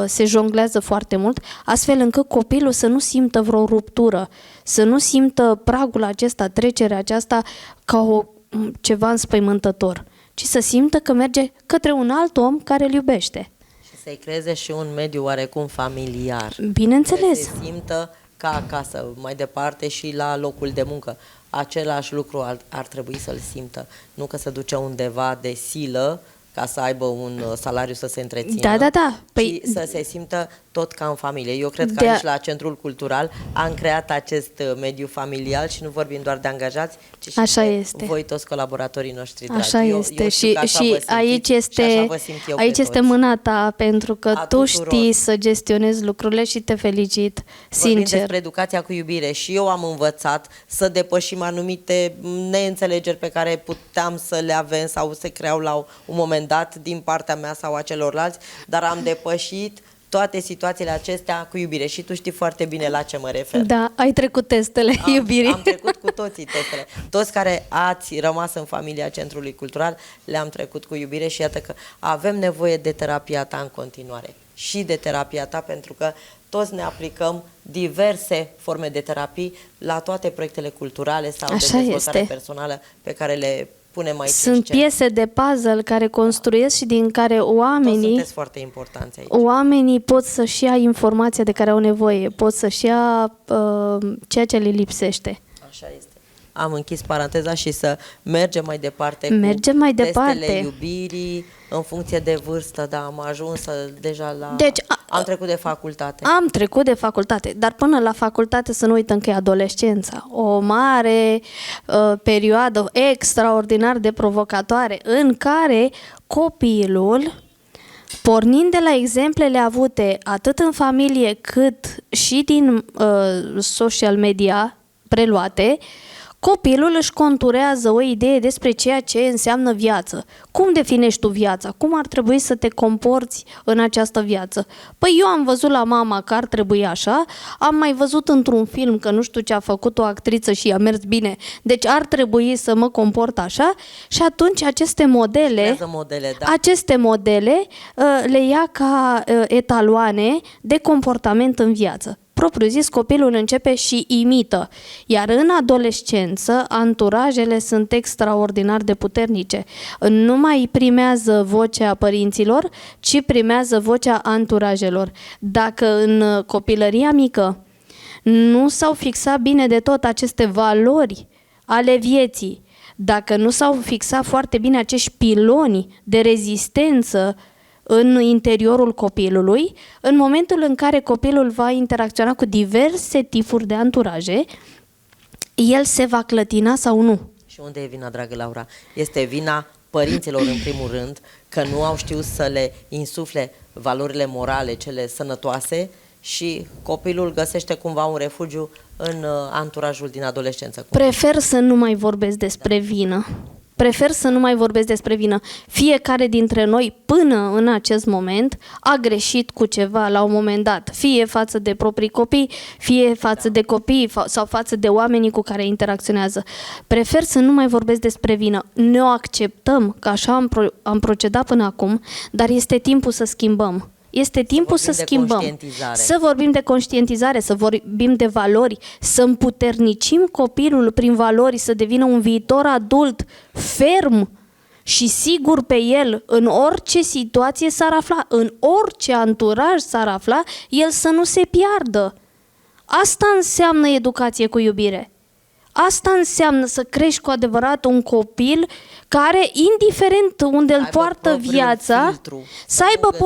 se jonglează foarte mult, astfel încât copilul să nu simtă vreo ruptură, să nu simtă pragul acesta, trecerea aceasta ca ceva înspăimântător, ci să simtă că merge către un alt om care îl iubește. Și să-i creeze și un mediu oarecum familiar. Bineînțeles. Să se simtă ca acasă, mai departe și la locul de muncă. același lucru ar trebui să-l simtă. Nu că se duce undeva de silă ca să aibă un salariu să se întrețină, Da. ci să se simtă tot ca în familie. Eu cred că aici, la Centrul Cultural, am creat acest mediu familial și nu vorbim doar de angajați, ci și așa de este. voi toți colaboratorii noștri dragi. Așa este. Și aici este mâna ta, pentru că tu știi să gestionezi lucrurile și te felicit, sincer. Vorbim sincer. despre educația cu iubire și eu am învățat să depășim anumite neînțelegeri pe care puteam să le avem sau se creau la un moment dat din partea mea sau a celorlalți, dar am depășit toate situațiile acestea cu iubire și tu știi foarte bine la ce mă refer. Da, ai trecut testele iubirii. Am trecut cu toții testele. Toți care ați rămas în familia Centrului Cultural le-am trecut cu iubire și iată că avem nevoie de terapia ta în continuare și de terapia ta, pentru că toți ne aplicăm diverse forme de terapii la toate proiectele culturale sau de dezvoltare personală pe care le punem aici. Sunt piese de puzzle care construiesc și din care oamenii... Toți sunteți foarte importanți aici. Oamenii pot să-și ia informația de care au nevoie, pot să-și ia ceea ce le lipsește. Așa este. Am închis paranteza și să mergem mai departe cu testele iubirii în funcție de vârstă. Da, am ajuns deja la... Deci, am trecut de facultate. Am trecut de facultate, dar până la facultate să nu uităm că e adolescența. O mare perioadă extraordinar de provocatoare în care copilul, pornind de la exemplele avute atât în familie cât și din social media preluate, copilul își conturează o idee despre ceea ce înseamnă viață. Cum definești tu viața? Cum ar trebui să te comporți în această viață? Păi eu am văzut la mama că ar trebui așa, am mai văzut într-un film că nu știu ce a făcut o actriță și a mers bine, deci ar trebui să mă comport așa, și atunci aceste modele le ia ca etaloane de comportament în viață. Propriu zis, copilul începe și imită, iar în adolescență anturajele sunt extraordinar de puternice. Nu mai primează vocea părinților, ci primează vocea anturajelor. Dacă în copilăria mică nu s-au fixat bine de tot aceste valori ale vieții, dacă nu s-au fixat foarte bine acești piloni de rezistență în interiorul copilului, în momentul în care copilul va interacționa cu diverse tipuri de anturaje, el se va clătina sau nu. Și unde e vina, dragă Laura? Este vina părinților, în primul rând, că nu au știut să le insufle valorile morale, cele sănătoase, și copilul găsește cumva un refugiu în anturajul din adolescență. Prefer să nu mai vorbesc despre vină. Prefer să nu mai vorbesc despre vină. Fiecare dintre noi, până în acest moment, a greșit cu ceva la un moment dat. Fie față de proprii copii, fie față de copii sau față de oamenii cu care interacționează. Prefer să nu mai vorbesc despre vină. Ne o acceptăm, că așa am procedat până acum, dar este timpul să schimbăm. Este timpul să schimbăm, să vorbim de conștientizare, să vorbim de valori, să împuternicim copilul prin valori, să devină un viitor adult ferm și sigur pe el în orice situație s-ar afla, în orice anturaj s-ar afla, el să nu se piardă. Asta înseamnă educație cu iubire. Asta înseamnă să crești cu adevărat un copil care, indiferent unde îl poartă viața, filtru, să aibă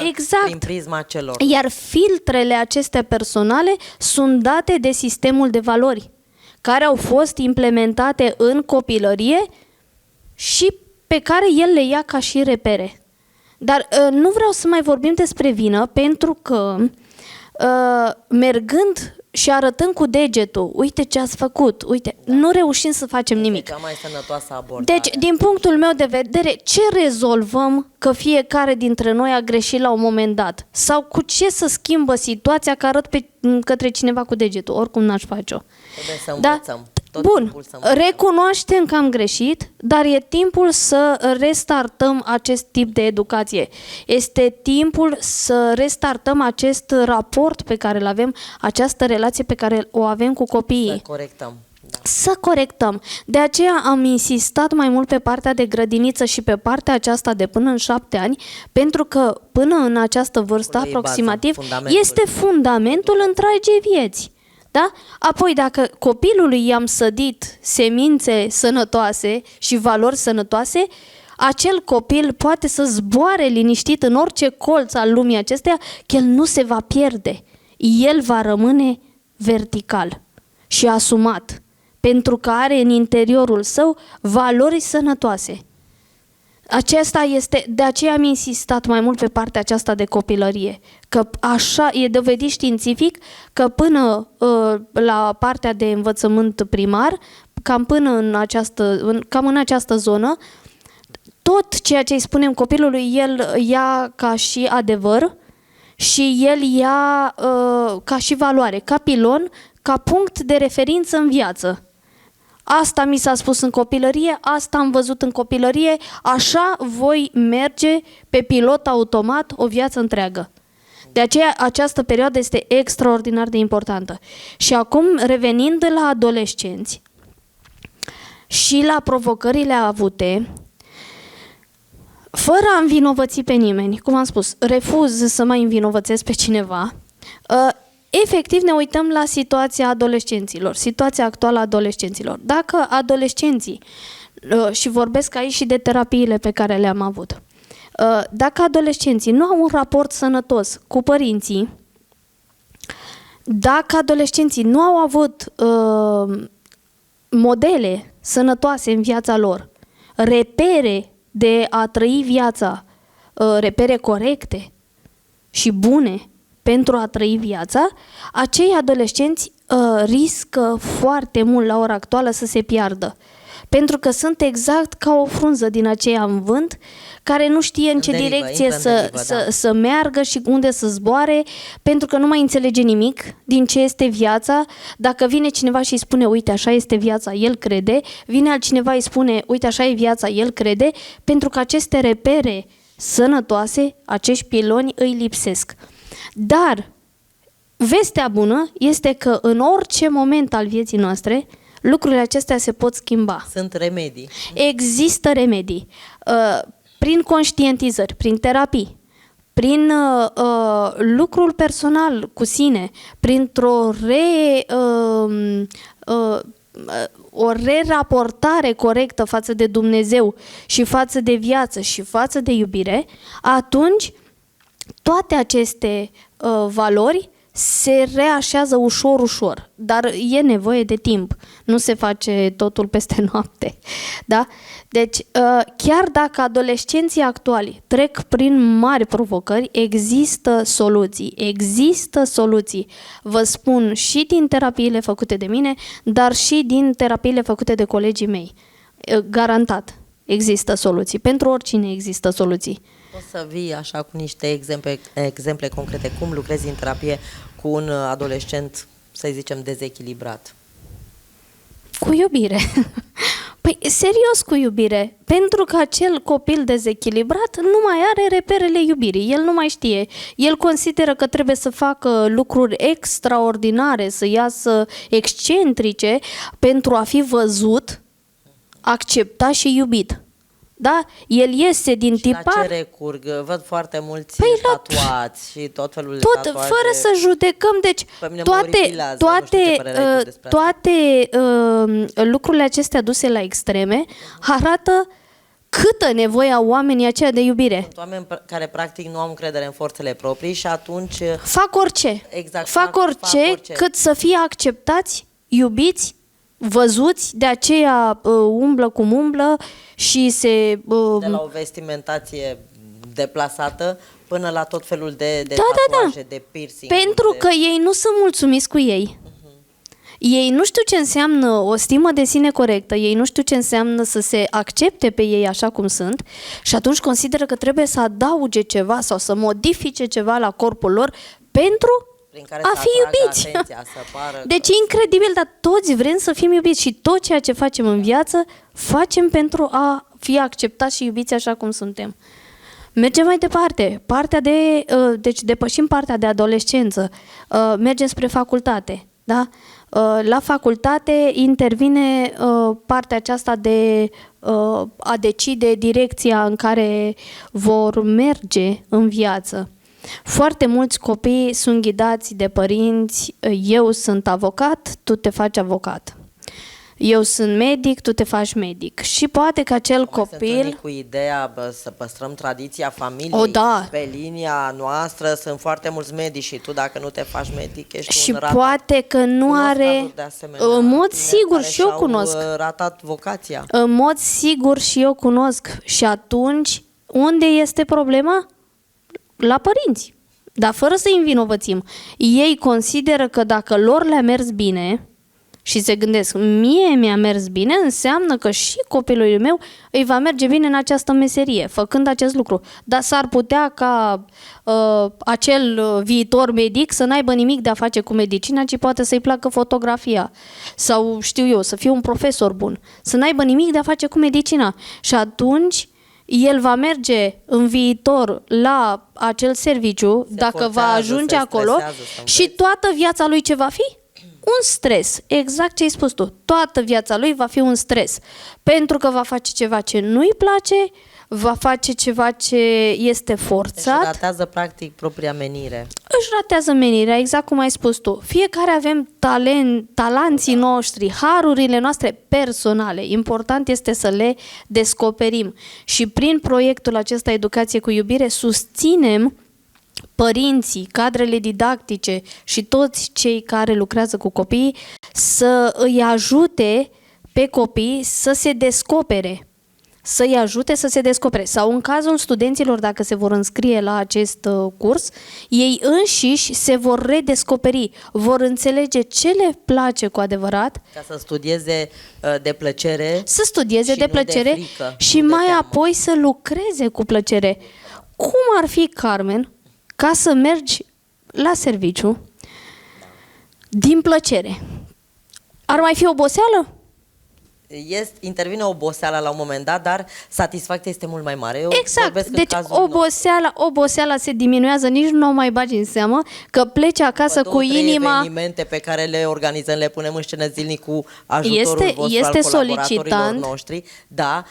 exact. Prin prisma celor. Iar filtrele acestea personale sunt date de sistemul de valori care au fost implementate în copilărie și pe care el le ia ca și repere. Dar nu vreau să mai vorbim despre vină, pentru că mergând și arătând cu degetul, uite ce ați făcut, uite, nu reușim să facem nimic. Cea mai sănătoasă abordare. Deci, din punctul meu de vedere, ce rezolvăm că fiecare dintre noi a greșit la un moment dat? Sau cu ce să schimbă situația că arăt către cineva cu degetul? Oricum n-aș face-o. Trebuie să învățăm. Bun, recunoaștem că am greșit, dar e timpul să restartăm acest tip de educație. Este timpul să restartăm acest raport pe care îl avem, această relație pe care o avem cu copiii. Să corectăm. Da. Să corectăm. De aceea am insistat mai mult pe partea de grădiniță și pe partea aceasta de până în 7 ani, pentru că până în această vârstă aproximativ este fundamentul întregii vieți. Da? Apoi, dacă copilului i-am sădit semințe sănătoase și valori sănătoase, acel copil poate să zboare liniștit în orice colț al lumii acesteia, că el nu se va pierde. El va rămâne vertical și asumat, pentru că are în interiorul său valori sănătoase. De aceea am insistat mai mult pe partea aceasta de copilărie, că așa e dovedit științific că până la partea de învățământ primar, cam în această zonă, tot ceea ce îi spunem copilului, el ia ca și adevăr și el ia ca și valoare, ca pilon, ca punct de referință în viață. Asta mi s-a spus în copilărie, asta am văzut în copilărie, așa voi merge pe pilot automat o viață întreagă. De aceea această perioadă este extraordinar de importantă. Și acum, revenind la adolescenți și la provocările avute, fără a învinovăți pe nimeni, cum am spus, refuz să mai învinovățesc pe cineva, efectiv ne uităm la situația adolescenților, situația actuală a adolescenților. Dacă adolescenții, și vorbesc aici și de terapiile pe care le-am avut, dacă adolescenții nu au un raport sănătos cu părinții, dacă adolescenții nu au avut modele sănătoase în viața lor, repere de a trăi viața, repere corecte și bune pentru a trăi viața, acei adolescenți riscă foarte mult la ora actuală să se piardă. Pentru că sunt exact ca o frunză din aceea în vânt, care nu știe în ce direcție să meargă și unde să zboare, pentru că nu mai înțelege nimic din ce este viața. Dacă vine cineva și îi spune, uite, așa este viața, el crede, vine altcineva îi spune, uite, așa e viața, el crede, pentru că aceste repere sănătoase, acești piloni îi lipsesc. Dar vestea bună este că în orice moment al vieții noastre, lucrurile acestea se pot schimba. Sunt remedii. Există remedii. Prin conștientizări, prin terapii, prin lucrul personal cu sine, printr-o o reraportare corectă față de Dumnezeu și față de viață și față de iubire, atunci toate aceste valori se reașează ușor, ușor, dar e nevoie de timp. Nu se face totul peste noapte. Da? Deci, chiar dacă adolescenții actuali trec prin mari provocări, există soluții. Există soluții. Vă spun și din terapiile făcute de mine, dar și din terapiile făcute de colegii mei. Garantat, există soluții. Pentru oricine există soluții. Poți să vii așa cu niște exemple concrete, cum lucrezi în terapie cu un adolescent, să zicem, dezechilibrat? Cu iubire. Păi, serios, cu iubire. Pentru că acel copil dezechilibrat nu mai are reperele iubirii. El nu mai știe. El consideră că trebuie să facă lucruri extraordinare, să iasă excentrice pentru a fi văzut, acceptat și iubit. Da? El iese din tipar. La ce recurg? Văd foarte mulți tatuați și tot felul de tatuaje. Fără să judecăm, deci toate lucrurile acestea duse la extreme arată câtă nevoie au oamenii aceia de iubire. Sunt oameni care practic nu au încredere în forțele proprii și atunci fac orice. Exact, fac orice cât să fie acceptați, iubiți, văzuți, de aceea umblă cum umblă și se... de la o vestimentație deplasată până la tot felul de tatuaje, de piercing. Pentru că ei nu sunt mulțumiți cu ei. Ei nu știu ce înseamnă o stimă de sine corectă, ei nu știu ce înseamnă să se accepte pe ei așa cum sunt și atunci consideră că trebuie să adauge ceva sau să modifice ceva la corpul lor pentru a fi iubiți. Deci e incredibil, dar toți vrem să fim iubiți și tot ceea ce facem în viață facem pentru a fi acceptați și iubiți așa cum suntem. Mergem mai departe. Deci depășim partea de adolescență. Mergem spre facultate. Da? La facultate intervine partea aceasta de a decide direcția în care vor merge în viață. Foarte mulți copii sunt ghidați de părinți, eu sunt avocat, tu te faci avocat. Eu sunt medic, tu te faci medic. Și poate că acel Mai copil... sunt cu ideea să păstrăm tradiția familiei. Da. Pe linia noastră sunt foarte mulți medici și tu dacă nu te faci medic ești Și un ratat. poate că nu Cunosc are... cazuri de asemenea, În mod tineri sigur care și eu și-au, cunosc. ratat vocația. În mod sigur și eu cunosc. Și atunci, unde este problema? La părinți. Dar fără să-i învinovățim. Ei consideră că dacă lor le-a mers bine și se gândesc, mie mi-a mers bine, înseamnă că și copilului meu îi va merge bine în această meserie, făcând acest lucru. Dar s-ar putea ca acel viitor medic să n-aibă nimic de a face cu medicina, ci poate să-i placă fotografia sau, știu eu, să fie un profesor bun. Să n-aibă nimic de a face cu medicina. Și atunci el va merge în viitor la acel serviciu, dacă va forțează, ajunge se acolo, stresează, să și înveți. toată viața lui ce va fi? Un stres. Exact ce ai spus tu. Toată viața lui va fi un stres. Pentru că va face ceva ce nu-i place, va face ceva ce este Își forțat, ratează practic propria menire. își ratează menirea, exact cum ai spus tu. Fiecare avem talanții noștri, harurile noastre personale. Important este să le descoperim. Și prin proiectul acesta Educație cu iubire susținem părinții, cadrele didactice și toți cei care lucrează cu copiii să îi ajute pe copii să se descopere. Să-i ajute să se descopere. Sau în cazul studenților, dacă se vor înscrie la acest curs, ei înșiși se vor redescoperi, vor înțelege ce le place cu adevărat, Ca să studieze de plăcere. să studieze și de nu de plăcere frică, și nu de mai teamă. apoi să lucreze cu plăcere. Cum ar fi, Carmen, ca să mergi la serviciu din plăcere? Ar mai fi oboseală? Intervine oboseala la un moment dat, dar satisfacția este mult mai mare. Eu Exact, vorbesc în deci cazul nostru. oboseala se diminuează, nici nu o mai bagi în seamă, că pleci acasă După cu 2-3 inima... evenimente pe care le organizăm, le punem în scenă zilnic cu ajutorul Este vostru, solicitant. al colaboratorilor noștri. Da,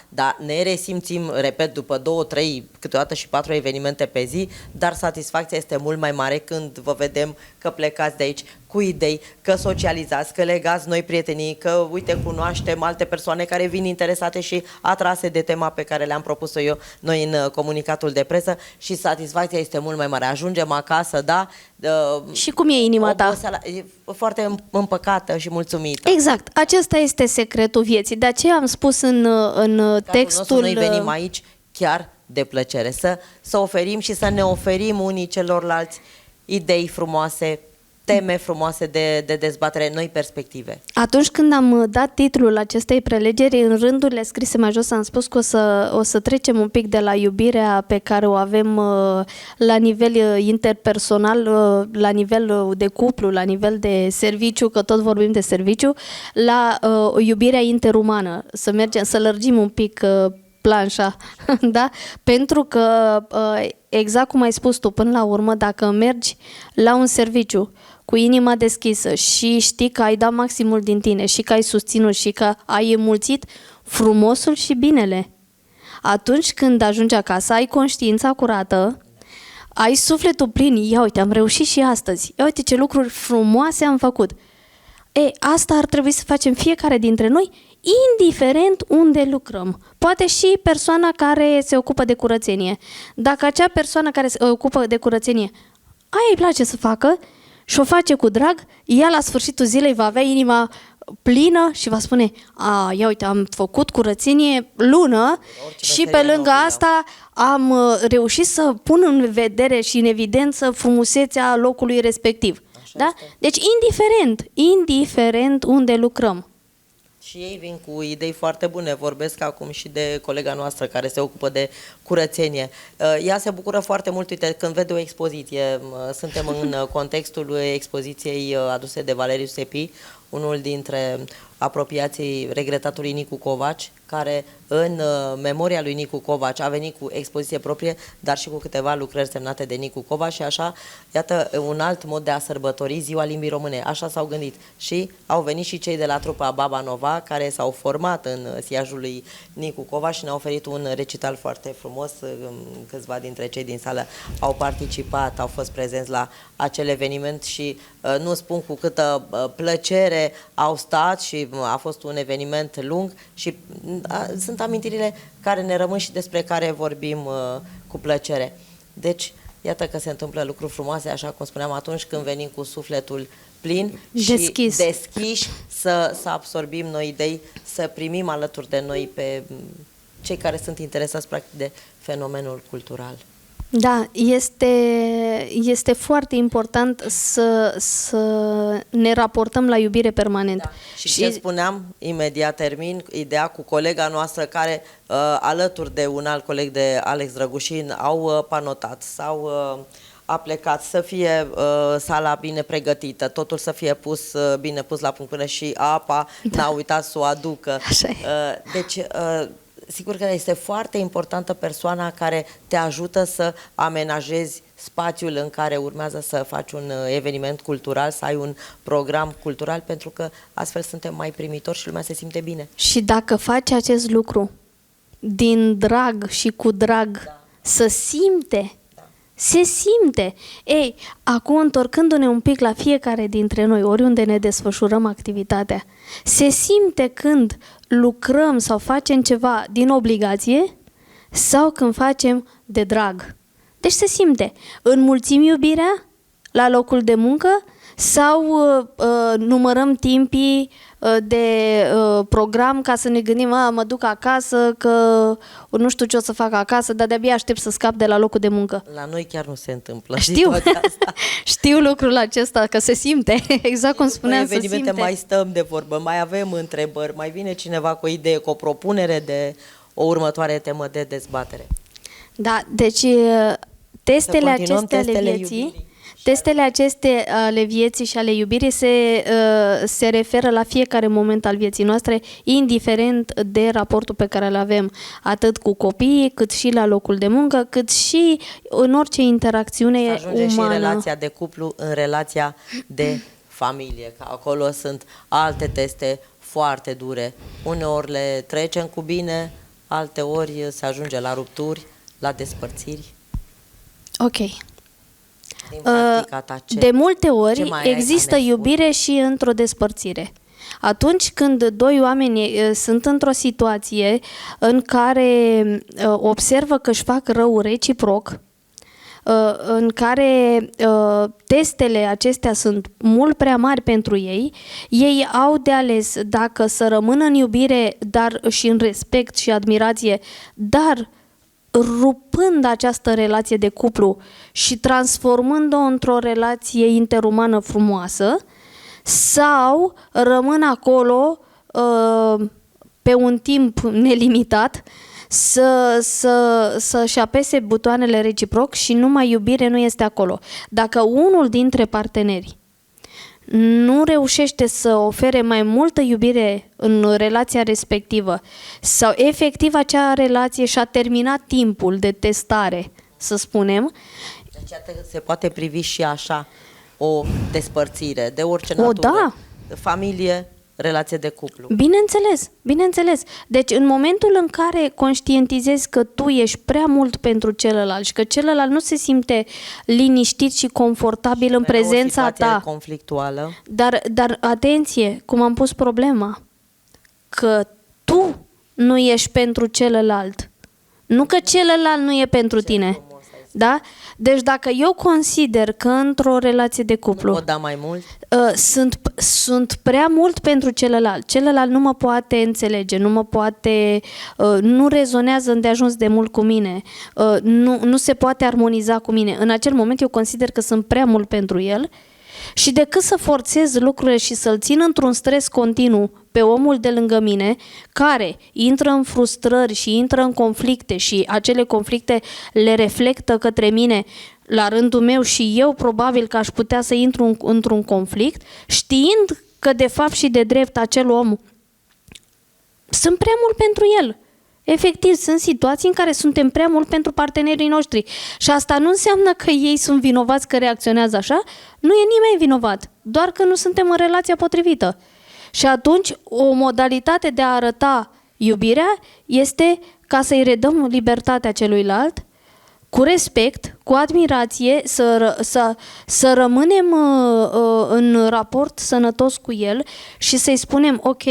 ne resimțim, repet, după 2, 3, câteodată și 4 evenimente pe zi, dar satisfacția este mult mai mare când vă vedem că plecați de aici cu idei, că socializați, că legați noi prietenii, că, uite, cunoaștem alte persoane care vin interesate și atrase de tema pe care le-am propus-o noi în comunicatul de presă și satisfacția este mult mai mare. Ajungem acasă, da? Și cum e inima ta? Oboseala e foarte împăcată și mulțumită. Exact, acesta este secretul vieții. De aceea am spus în textul... Noi venim aici chiar de plăcere, să oferim și să ne oferim unii celorlalți idei frumoase, teme frumoase de dezbatere, noi perspective. Atunci când am dat titlul acestei prelegeri, în rândurile scrise mai jos am spus că o să trecem un pic de la iubirea pe care o avem la nivel interpersonal, la nivel de cuplu, la nivel de serviciu, că tot vorbim de serviciu, la iubirea interumană, să lărgim un pic planșa, da? Pentru că, exact cum ai spus tu, până la urmă, dacă mergi la un serviciu cu inima deschisă și știi că ai dat maximul din tine și că ai susținut și că ai înmulțit frumosul și binele, atunci când ajungi acasă, ai conștiința curată, ai sufletul plin, ia uite, am reușit și astăzi, ia uite ce lucruri frumoase am făcut. Asta ar trebui să facem fiecare dintre noi, indiferent unde lucrăm. Poate și persoana care se ocupă de curățenie. Dacă acea persoană care se ocupă de curățenie aia îi place să facă și o face cu drag, ea la sfârșitul zilei va avea inima plină și va spune, ia uite, am făcut curățenie lună și pe lângă asta am reușit să pun în vedere și în evidență frumusețea locului respectiv. Da? Deci indiferent unde lucrăm. Și ei vin cu idei foarte bune. Vorbesc acum și de colega noastră care se ocupă de curățenie. Ea se bucură foarte mult, uite, când vede o expoziție. Suntem în contextul expoziției aduse de Valeriu Sepi, unul dintre apropiații regretatului Nicu Covaci, care în memoria lui Nicu Covaci a venit cu expoziție proprie, dar și cu câteva lucrări semnate de Nicu Covaci și așa, iată, un alt mod de a sărbători Ziua Limbii Române. Așa s-au gândit și au venit și cei de la trupa Baba Nova, care s-au format în siajul lui Nicu Covaci și ne-au oferit un recital foarte frumos. Câțiva dintre cei din sală au participat, au fost prezenți la acel eveniment și nu spun cu câtă plăcere au stat și a fost un eveniment lung și sunt amintirile care ne rămân și despre care vorbim cu plăcere. Deci, iată că se întâmplă lucruri frumoase, așa cum spuneam, atunci când venim cu sufletul plin și deschiși să absorbim noi idei, să primim alături de noi pe cei care sunt interesați practic de fenomenul cultural. Da, este foarte important să ne raportăm la iubire permanent. Da. Și ce spuneam, imediat termin, ideea cu colega noastră care, alături de un alt coleg de Alex Drăgușin, au panotat sau a plecat, să fie sala bine pregătită, totul să fie bine pus la punct până și apa, n-a uitat să o aducă. Deci, sigur că este foarte importantă persoana care te ajută să amenajezi spațiul în care urmează să faci un eveniment cultural, să ai un program cultural, pentru că astfel suntem mai primitori și lumea se simte bine. Și dacă faci acest lucru din drag și cu drag, să simte, se simte. Ei, acum întorcându-ne un pic la fiecare dintre noi, oriunde ne desfășurăm activitatea, se simte când lucrăm sau facem ceva din obligație sau când facem de drag. Deci se simte. Înmulțim iubirea la locul de muncă sau numărăm timpii de program ca să ne gândim, mă duc acasă, că nu știu ce o să fac acasă, dar de-abia aștept să scap de la locul de muncă. La noi chiar nu se întâmplă. Știu, știu lucrul acesta, că se simte, exact cum spuneam, se simte. Mai stăm de vorbă, mai avem întrebări, mai vine cineva cu o idee, cu o propunere de o următoare temă de dezbatere. Da, deci testele acestea ale vieții, testele acestea ale vieții și ale iubirii se referă la fiecare moment al vieții noastre, indiferent de raportul pe care îl avem, atât cu copiii, cât și la locul de muncă, cât și în orice interacțiune umană. Să ajunge și în relația de cuplu, în relația de familie, că acolo sunt alte teste foarte dure. Uneori le trecem cu bine, alteori se ajunge la rupturi, la despărțiri. Ok. De multe ori există iubire și într-o despărțire. Atunci când doi oameni sunt într-o situație în care observă că își fac rău reciproc, în care testele acestea sunt mult prea mari pentru ei, ei au de ales dacă să rămână în iubire, dar și în respect și admirație, dar rupând această relație de cuplu și transformând-o într-o relație interumană frumoasă, sau rămân acolo pe un timp nelimitat să-și apese butoanele reciproc și numai iubire nu este acolo. Dacă unul dintre parteneri nu reușește să ofere mai multă iubire în relația respectivă sau efectiv acea relație și-a terminat timpul de testare, să spunem. Deci se poate privi și așa o despărțire de orice natură. Da. Familie, relație de cuplu. Bineînțeles, bineînțeles. Deci în momentul în care conștientizezi că tu ești prea mult pentru celălalt și că celălalt nu se simte liniștit și confortabil în prezența ta. Conflictuală. Dar atenție, cum am pus problema, că tu nu ești pentru celălalt. Nu că celălalt nu e pentru tine. Da? Deci dacă eu consider că într-o relație de cuplu nu pot da mai mult? Sunt prea mult pentru celălalt nu mă poate înțelege, nu mă poate, nu rezonează îndeajuns de mult cu mine, nu se poate armoniza cu mine. În acel moment eu consider că sunt prea mult pentru el și decât să forțez lucrurile și să-l țin într-un stres continuu pe omul de lângă mine, care intră în frustrări și intră în conflicte și acele conflicte le reflectă către mine la rândul meu și eu probabil că aș putea să intru într-un conflict, știind că de fapt și de drept acel om sunt prea mult pentru el. Efectiv, sunt situații în care suntem prea mult pentru partenerii noștri. Și asta nu înseamnă că ei sunt vinovați că reacționează așa. Nu e nimeni vinovat, doar că nu suntem în relația potrivită. Și atunci, o modalitate de a arăta iubirea este ca să-i redăm libertatea celuilalt, cu respect, cu admirație, să rămânem în raport sănătos cu el și să-i spunem, ok,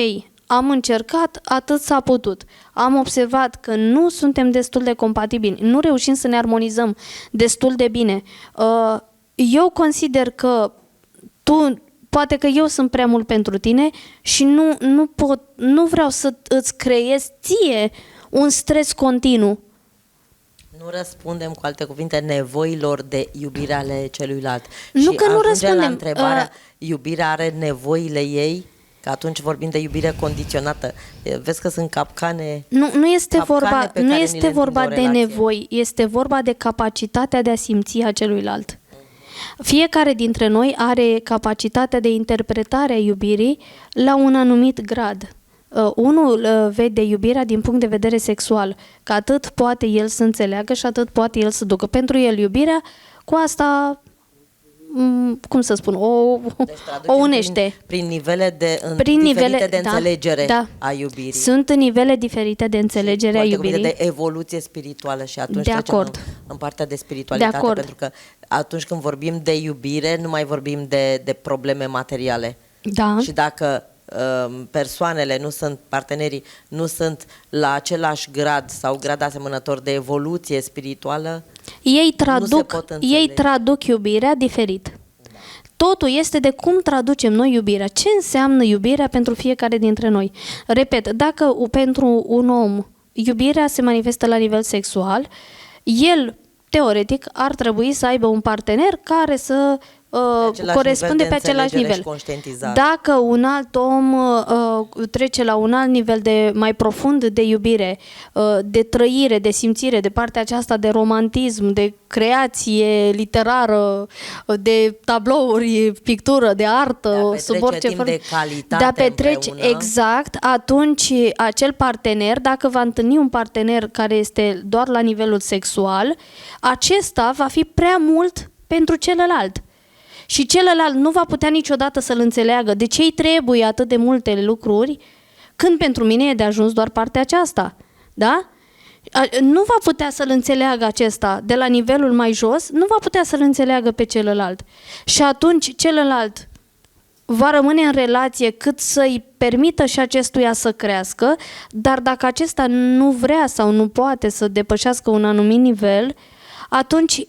am încercat, atât s-a putut. Am observat că nu suntem destul de compatibili, nu reușim să ne armonizăm destul de bine. Eu consider că poate că eu sunt prea mult pentru tine și nu vreau să îți creez ție un stres continuu. Nu răspundem, cu alte cuvinte, nevoilor de iubire ale celuilalt. Nu și că nu răspundem. La întrebarea, iubirea are nevoile ei? Că atunci vorbim de iubire condiționată. Vezi că sunt capcane. Nu este vorba de nevoi, este vorba de capacitatea de a simți a celuilalt. Fiecare dintre noi are capacitatea de interpretare a iubirii la un anumit grad. Unul vede iubirea din punct de vedere sexual, că atât poate el să înțeleagă și atât poate el să ducă. Pentru el iubirea, cu asta, cum să spun, o unește. Prin nivele diferite de înțelegere a iubirii. Sunt nivele diferite de înțelegere a iubirii. De evoluție spirituală și atunci trecem în partea de spiritualitate, pentru că atunci când vorbim de iubire, nu mai vorbim de probleme materiale. Da. Și dacă persoanele partenerii nu sunt la același grad sau grad asemănător de evoluție spirituală, ei traduc iubirea diferit. Totul este de cum traducem noi iubirea. Ce înseamnă iubirea pentru fiecare dintre noi? Repet, dacă pentru un om iubirea se manifestă la nivel sexual, el, teoretic, ar trebui să aibă un partener care să corespunde pe același nivel. Dacă un alt om trece la un alt nivel mai profund de iubire, de trăire, de simțire, de partea aceasta de romantism, de creație literară, de tablouri, pictură, de artă, sub orice formă, de calitate împreună. Exact, atunci acel partener, dacă va întâlni un partener care este doar la nivelul sexual, acesta va fi prea mult pentru celălalt. Și celălalt nu va putea niciodată să-l înțeleagă. De ce îi trebuie atât de multe lucruri, când pentru mine e de ajuns doar partea aceasta? Da? Nu va putea să-l înțeleagă acesta de la nivelul mai jos, nu va putea să-l înțeleagă pe celălalt. Și atunci celălalt va rămâne în relație cât să-i permită și acestuia să crească, dar dacă acesta nu vrea sau nu poate să depășească un anumit nivel, atunci,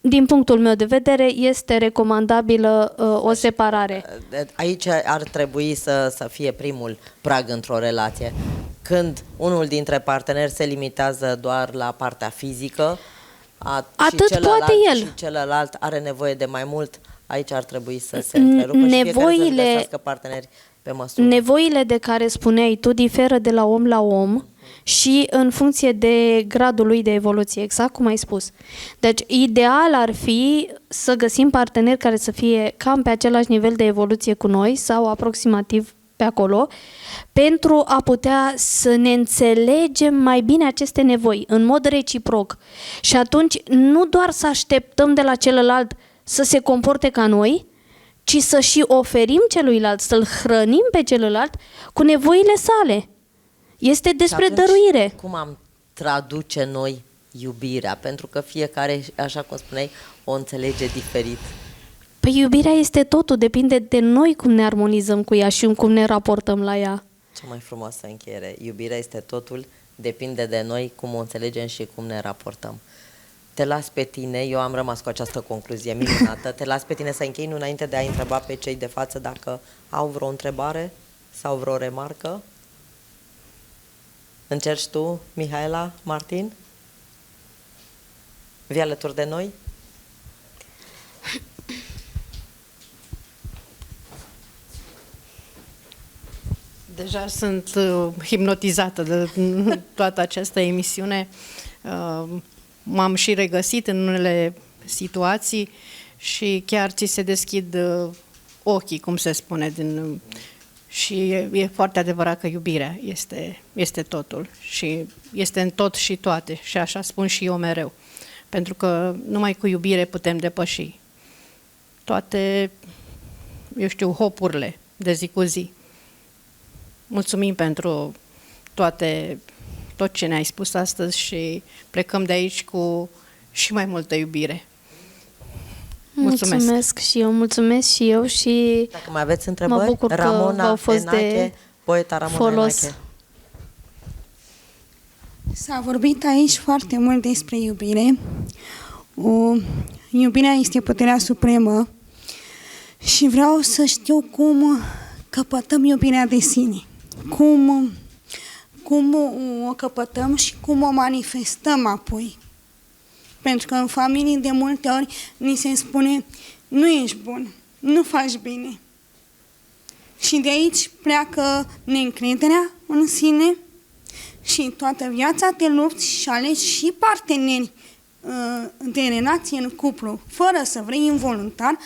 din punctul meu de vedere, este recomandabilă o separare. Aici ar trebui să fie primul prag într-o relație. Când unul dintre parteneri se limitează doar la partea fizică, atât poate el. Și celălalt are nevoie de mai mult, aici ar trebui să se întrerupă și fiecare să-și găsească parteneri pe măsură. Nevoile de care spuneai tu diferă de la om la om și în funcție de gradul lui de evoluție, exact cum ai spus. Deci, ideal ar fi să găsim parteneri care să fie cam pe același nivel de evoluție cu noi sau aproximativ pe acolo, pentru a putea să ne înțelegem mai bine aceste nevoi, în mod reciproc. Și atunci, nu doar să așteptăm de la celălalt să se comporte ca noi, ci să și oferim celuilalt, să-l hrănim pe celălalt cu nevoile sale. Este despre dăruire. Cum am traduce noi iubirea? Pentru că fiecare, așa cum spuneai, o înțelege diferit. Păi iubirea este totul, depinde de noi cum ne armonizăm cu ea și cum ne raportăm la ea. Cea mai frumoasă încheiere. Iubirea este totul, depinde de noi cum o înțelegem și cum ne raportăm. Te las pe tine, eu am rămas cu această concluzie minunată, te las pe tine să închei, nu înainte de a întreba pe cei de față dacă au vreo întrebare sau vreo remarcă. Încerci tu, Mihaela, Martin? Vii alături de noi? Deja sunt hipnotizată de toată această emisiune. M-am și regăsit în unele situații și chiar ți se deschid ochii, cum se spune, și e foarte adevărat că iubirea este totul și este în tot și toate și așa spun și eu mereu. Pentru că numai cu iubire putem depăși toate, eu știu, hopurile de zi cu zi. Mulțumim pentru tot ce ne-ai spus astăzi și plecăm de aici cu și mai multă iubire. Mulțumesc și eu și Dacă mai aveți întrebări, mă bucur că Ramona v-au fost Enache, de poeta Ramona folos. Enache. S-a vorbit aici foarte mult despre iubire. Iubirea este puterea supremă și vreau să știu cum căpătăm iubirea de sine. Cum o căpătăm și cum o manifestăm apoi. Pentru că în familie de multe ori ni se spune nu ești bun, nu faci bine. Și de aici pleacă neîncrederea în sine și toată viața te lupți și alegi și parteneri de relație în cuplu, fără să vrei, involuntar,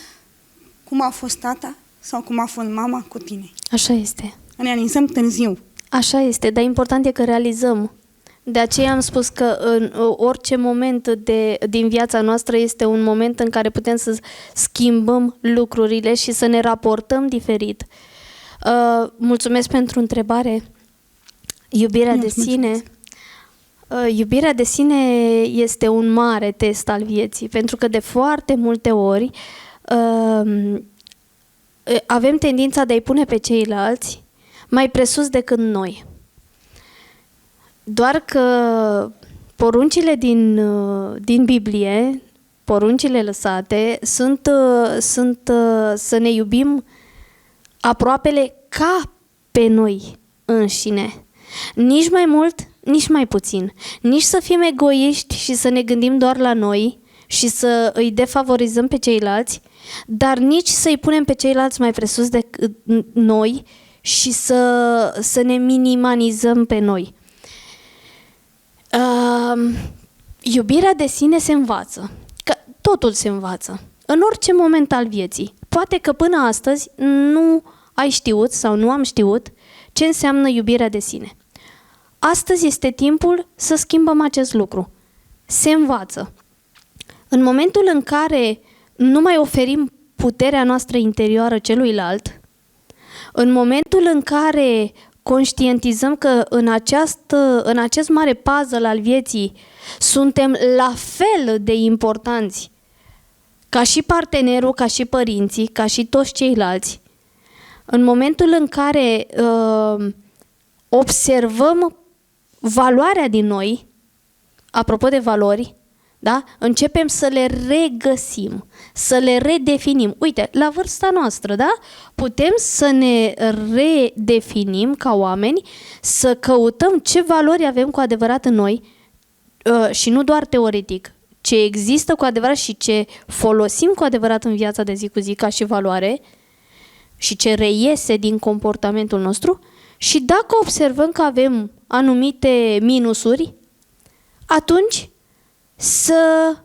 cum a fost tata sau cum a fost mama cu tine. Așa este. Realizăm târziu. Așa este, dar important e că realizăm. De aceea am spus că în orice moment din viața noastră este un moment în care putem să schimbăm lucrurile și să ne raportăm diferit. Mulțumesc pentru întrebare. Iubirea de sine. Iubirea de sine este un mare test al vieții, pentru că de foarte multe ori avem tendința de a-i pune pe ceilalți mai presus decât noi. Doar că poruncile din Biblie, poruncile lăsate, sunt să ne iubim aproapele ca pe noi înșine. Nici mai mult, nici mai puțin. Nici să fim egoiști și să ne gândim doar la noi și să îi defavorizăm pe ceilalți, dar nici să-i punem pe ceilalți mai presus decât noi și să ne minimalizăm pe noi. Iubirea de sine se învață. Că totul se învață. În orice moment al vieții. Poate că până astăzi nu ai știut sau nu am știut ce înseamnă iubirea de sine. Astăzi este timpul să schimbăm acest lucru. Se învață. În momentul în care nu mai oferim puterea noastră interioară celuilalt, în momentul în care conștientizăm că în acest mare puzzle al vieții suntem la fel de importanți ca și partenerul, ca și părinții, ca și toți ceilalți, în momentul în care observăm valoarea din noi, apropo de valori, da? Începem să le regăsim, să le redefinim. Uite, la vârsta noastră, da? Putem să ne redefinim ca oameni, să căutăm ce valori avem cu adevărat în noi și nu doar teoretic, ce există cu adevărat și ce folosim cu adevărat în viața de zi cu zi ca și valoare și ce reiese din comportamentul nostru. Și dacă observăm că avem anumite minusuri, atunci să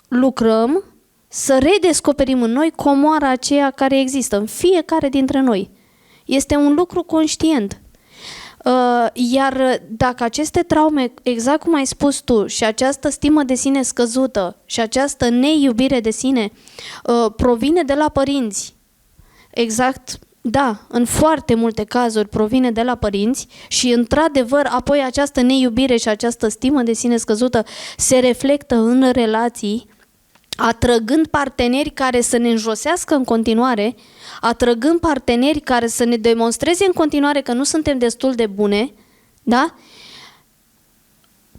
lucrăm, să redescoperim în noi comoara aceea care există în fiecare dintre noi. Este un lucru conștient. Iar dacă aceste traume, exact cum ai spus tu, și această stimă de sine scăzută și această neiubire de sine provine de la părinți, exact, da, în foarte multe cazuri provine de la părinți și, într-adevăr, apoi această neiubire și această stimă de sine scăzută se reflectă în relații, atrăgând parteneri care să ne înjosească în continuare, atrăgând parteneri care să ne demonstreze în continuare că nu suntem destul de bune, da?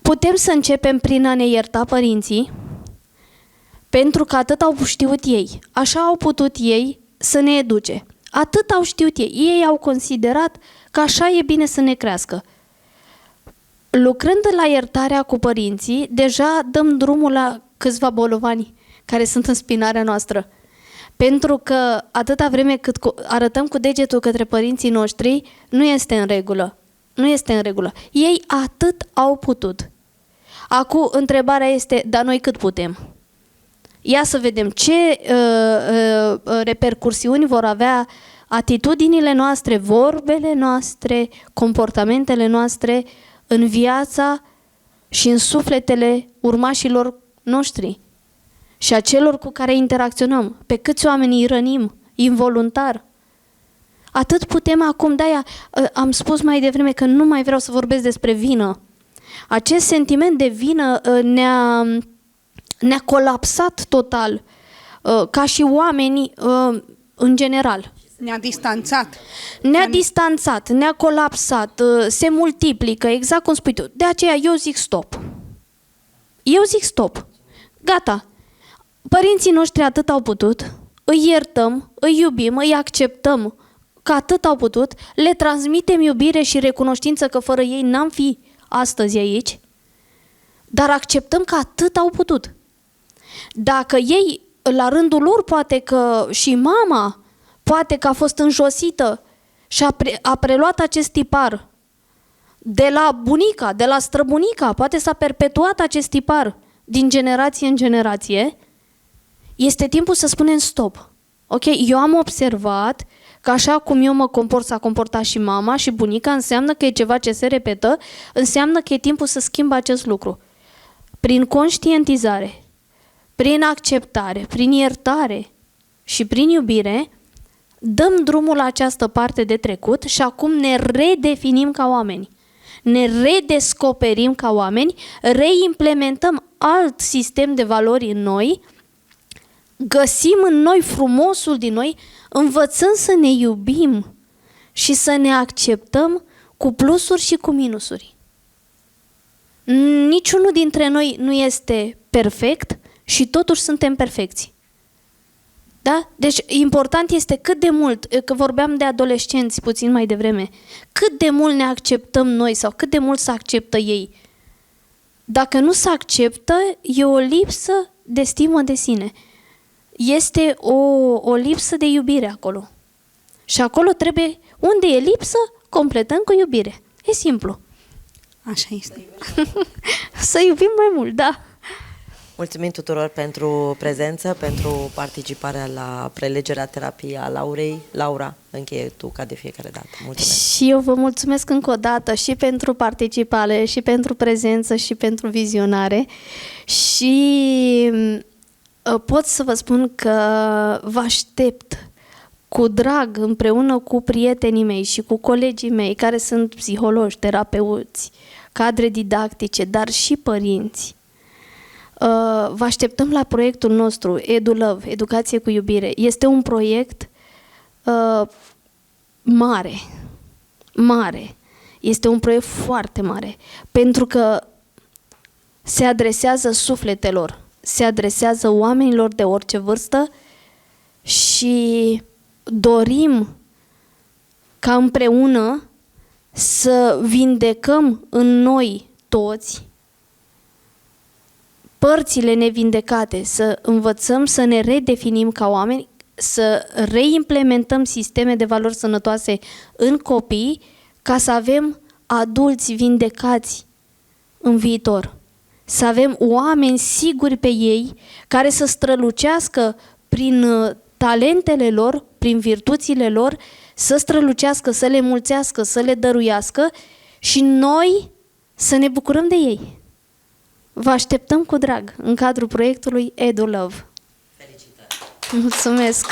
Putem să începem prin a ne ierta părinții, pentru că atât au știut ei, așa au putut ei să ne educe. Atât au știut ei. Ei au considerat că așa e bine să ne crească. Lucrând la iertarea cu părinții, deja dăm drumul la câțiva bolovani care sunt în spinarea noastră. Pentru că atâta vreme cât arătăm cu degetul către părinții noștri, nu este în regulă. Nu este în regulă. Ei atât au putut. Acum, întrebarea este, dar noi cât putem? Ia să vedem ce repercursiuni vor avea atitudinile noastre, vorbele noastre, comportamentele noastre în viața și în sufletele urmașilor noștri și a celor cu care interacționăm. Pe câți oameni îi rănim involuntar. Atât putem acum, de-aia am spus mai devreme că nu mai vreau să vorbesc despre vină. Acest sentiment de vină ne-a colapsat total, ca și oameni în general. Ne-a distanțat. Ne-a distanțat, ne-a colapsat, se multiplică, exact cum spui tu. De aceea eu zic stop. Eu zic stop. Gata. Părinții noștri atât au putut, îi iertăm, îi iubim, îi acceptăm, că atât au putut, le transmitem iubire și recunoștință că fără ei n-am fi astăzi aici, dar acceptăm că atât au putut. Dacă ei, la rândul lor, poate că și mama, poate că a fost înjosită și a preluat acest tipar de la bunica, de la străbunica, poate s-a perpetuat acest tipar din generație în generație, este timpul să spunem stop. Ok? Eu am observat că așa cum eu mă comport, s-a comportat și mama și bunica, înseamnă că e ceva ce se repetă, înseamnă că e timpul să schimb acest lucru. Prin conștientizare, prin acceptare, prin iertare și prin iubire, dăm drumul la această parte de trecut și acum ne redefinim ca oameni. Ne redescoperim ca oameni, reimplementăm alt sistem de valori în noi, găsim în noi frumosul din noi, învățăm să ne iubim și să ne acceptăm cu plusuri și cu minusuri. Niciunul dintre noi nu este perfect și totuși suntem perfecți. Da? Deci important este cât de mult, că vorbeam de adolescenți puțin mai devreme, cât de mult ne acceptăm noi sau cât de mult se acceptă ei. Dacă nu se acceptă, e o lipsă de stimă de sine. Este o lipsă de iubire acolo. Și acolo trebuie, unde e lipsă, completăm cu iubire. E simplu. Așa este. Să iubim mai mult, da. Mulțumim tuturor pentru prezență, pentru participarea la prelegerea terapiei a Laurei. Laura, încheie tu ca de fiecare dată. Mulțumesc. Și eu vă mulțumesc încă o dată și pentru participare, și pentru prezență, și pentru vizionare. Și pot să vă spun că vă aștept cu drag împreună cu prietenii mei și cu colegii mei care sunt psihologi, terapeuți, cadre didactice, dar și părinți. Vă așteptăm la proiectul nostru, EduLove, Educație cu Iubire. Este un proiect mare, mare. Este un proiect foarte mare, pentru că se adresează sufletelor, se adresează oamenilor de orice vârstă și dorim ca împreună să vindecăm în noi toți părțile nevindecate, să învățăm să ne redefinim ca oameni, să reimplementăm sisteme de valori sănătoase în copii, ca să avem adulți vindecați în viitor. Să avem oameni siguri pe ei, care să strălucească prin talentele lor, prin virtuțile lor, să strălucească, să le mulțească, să le dăruiască și noi să ne bucurăm de ei. Vă așteptăm cu drag în cadrul proiectului EduLove. Felicitări! Mulțumesc!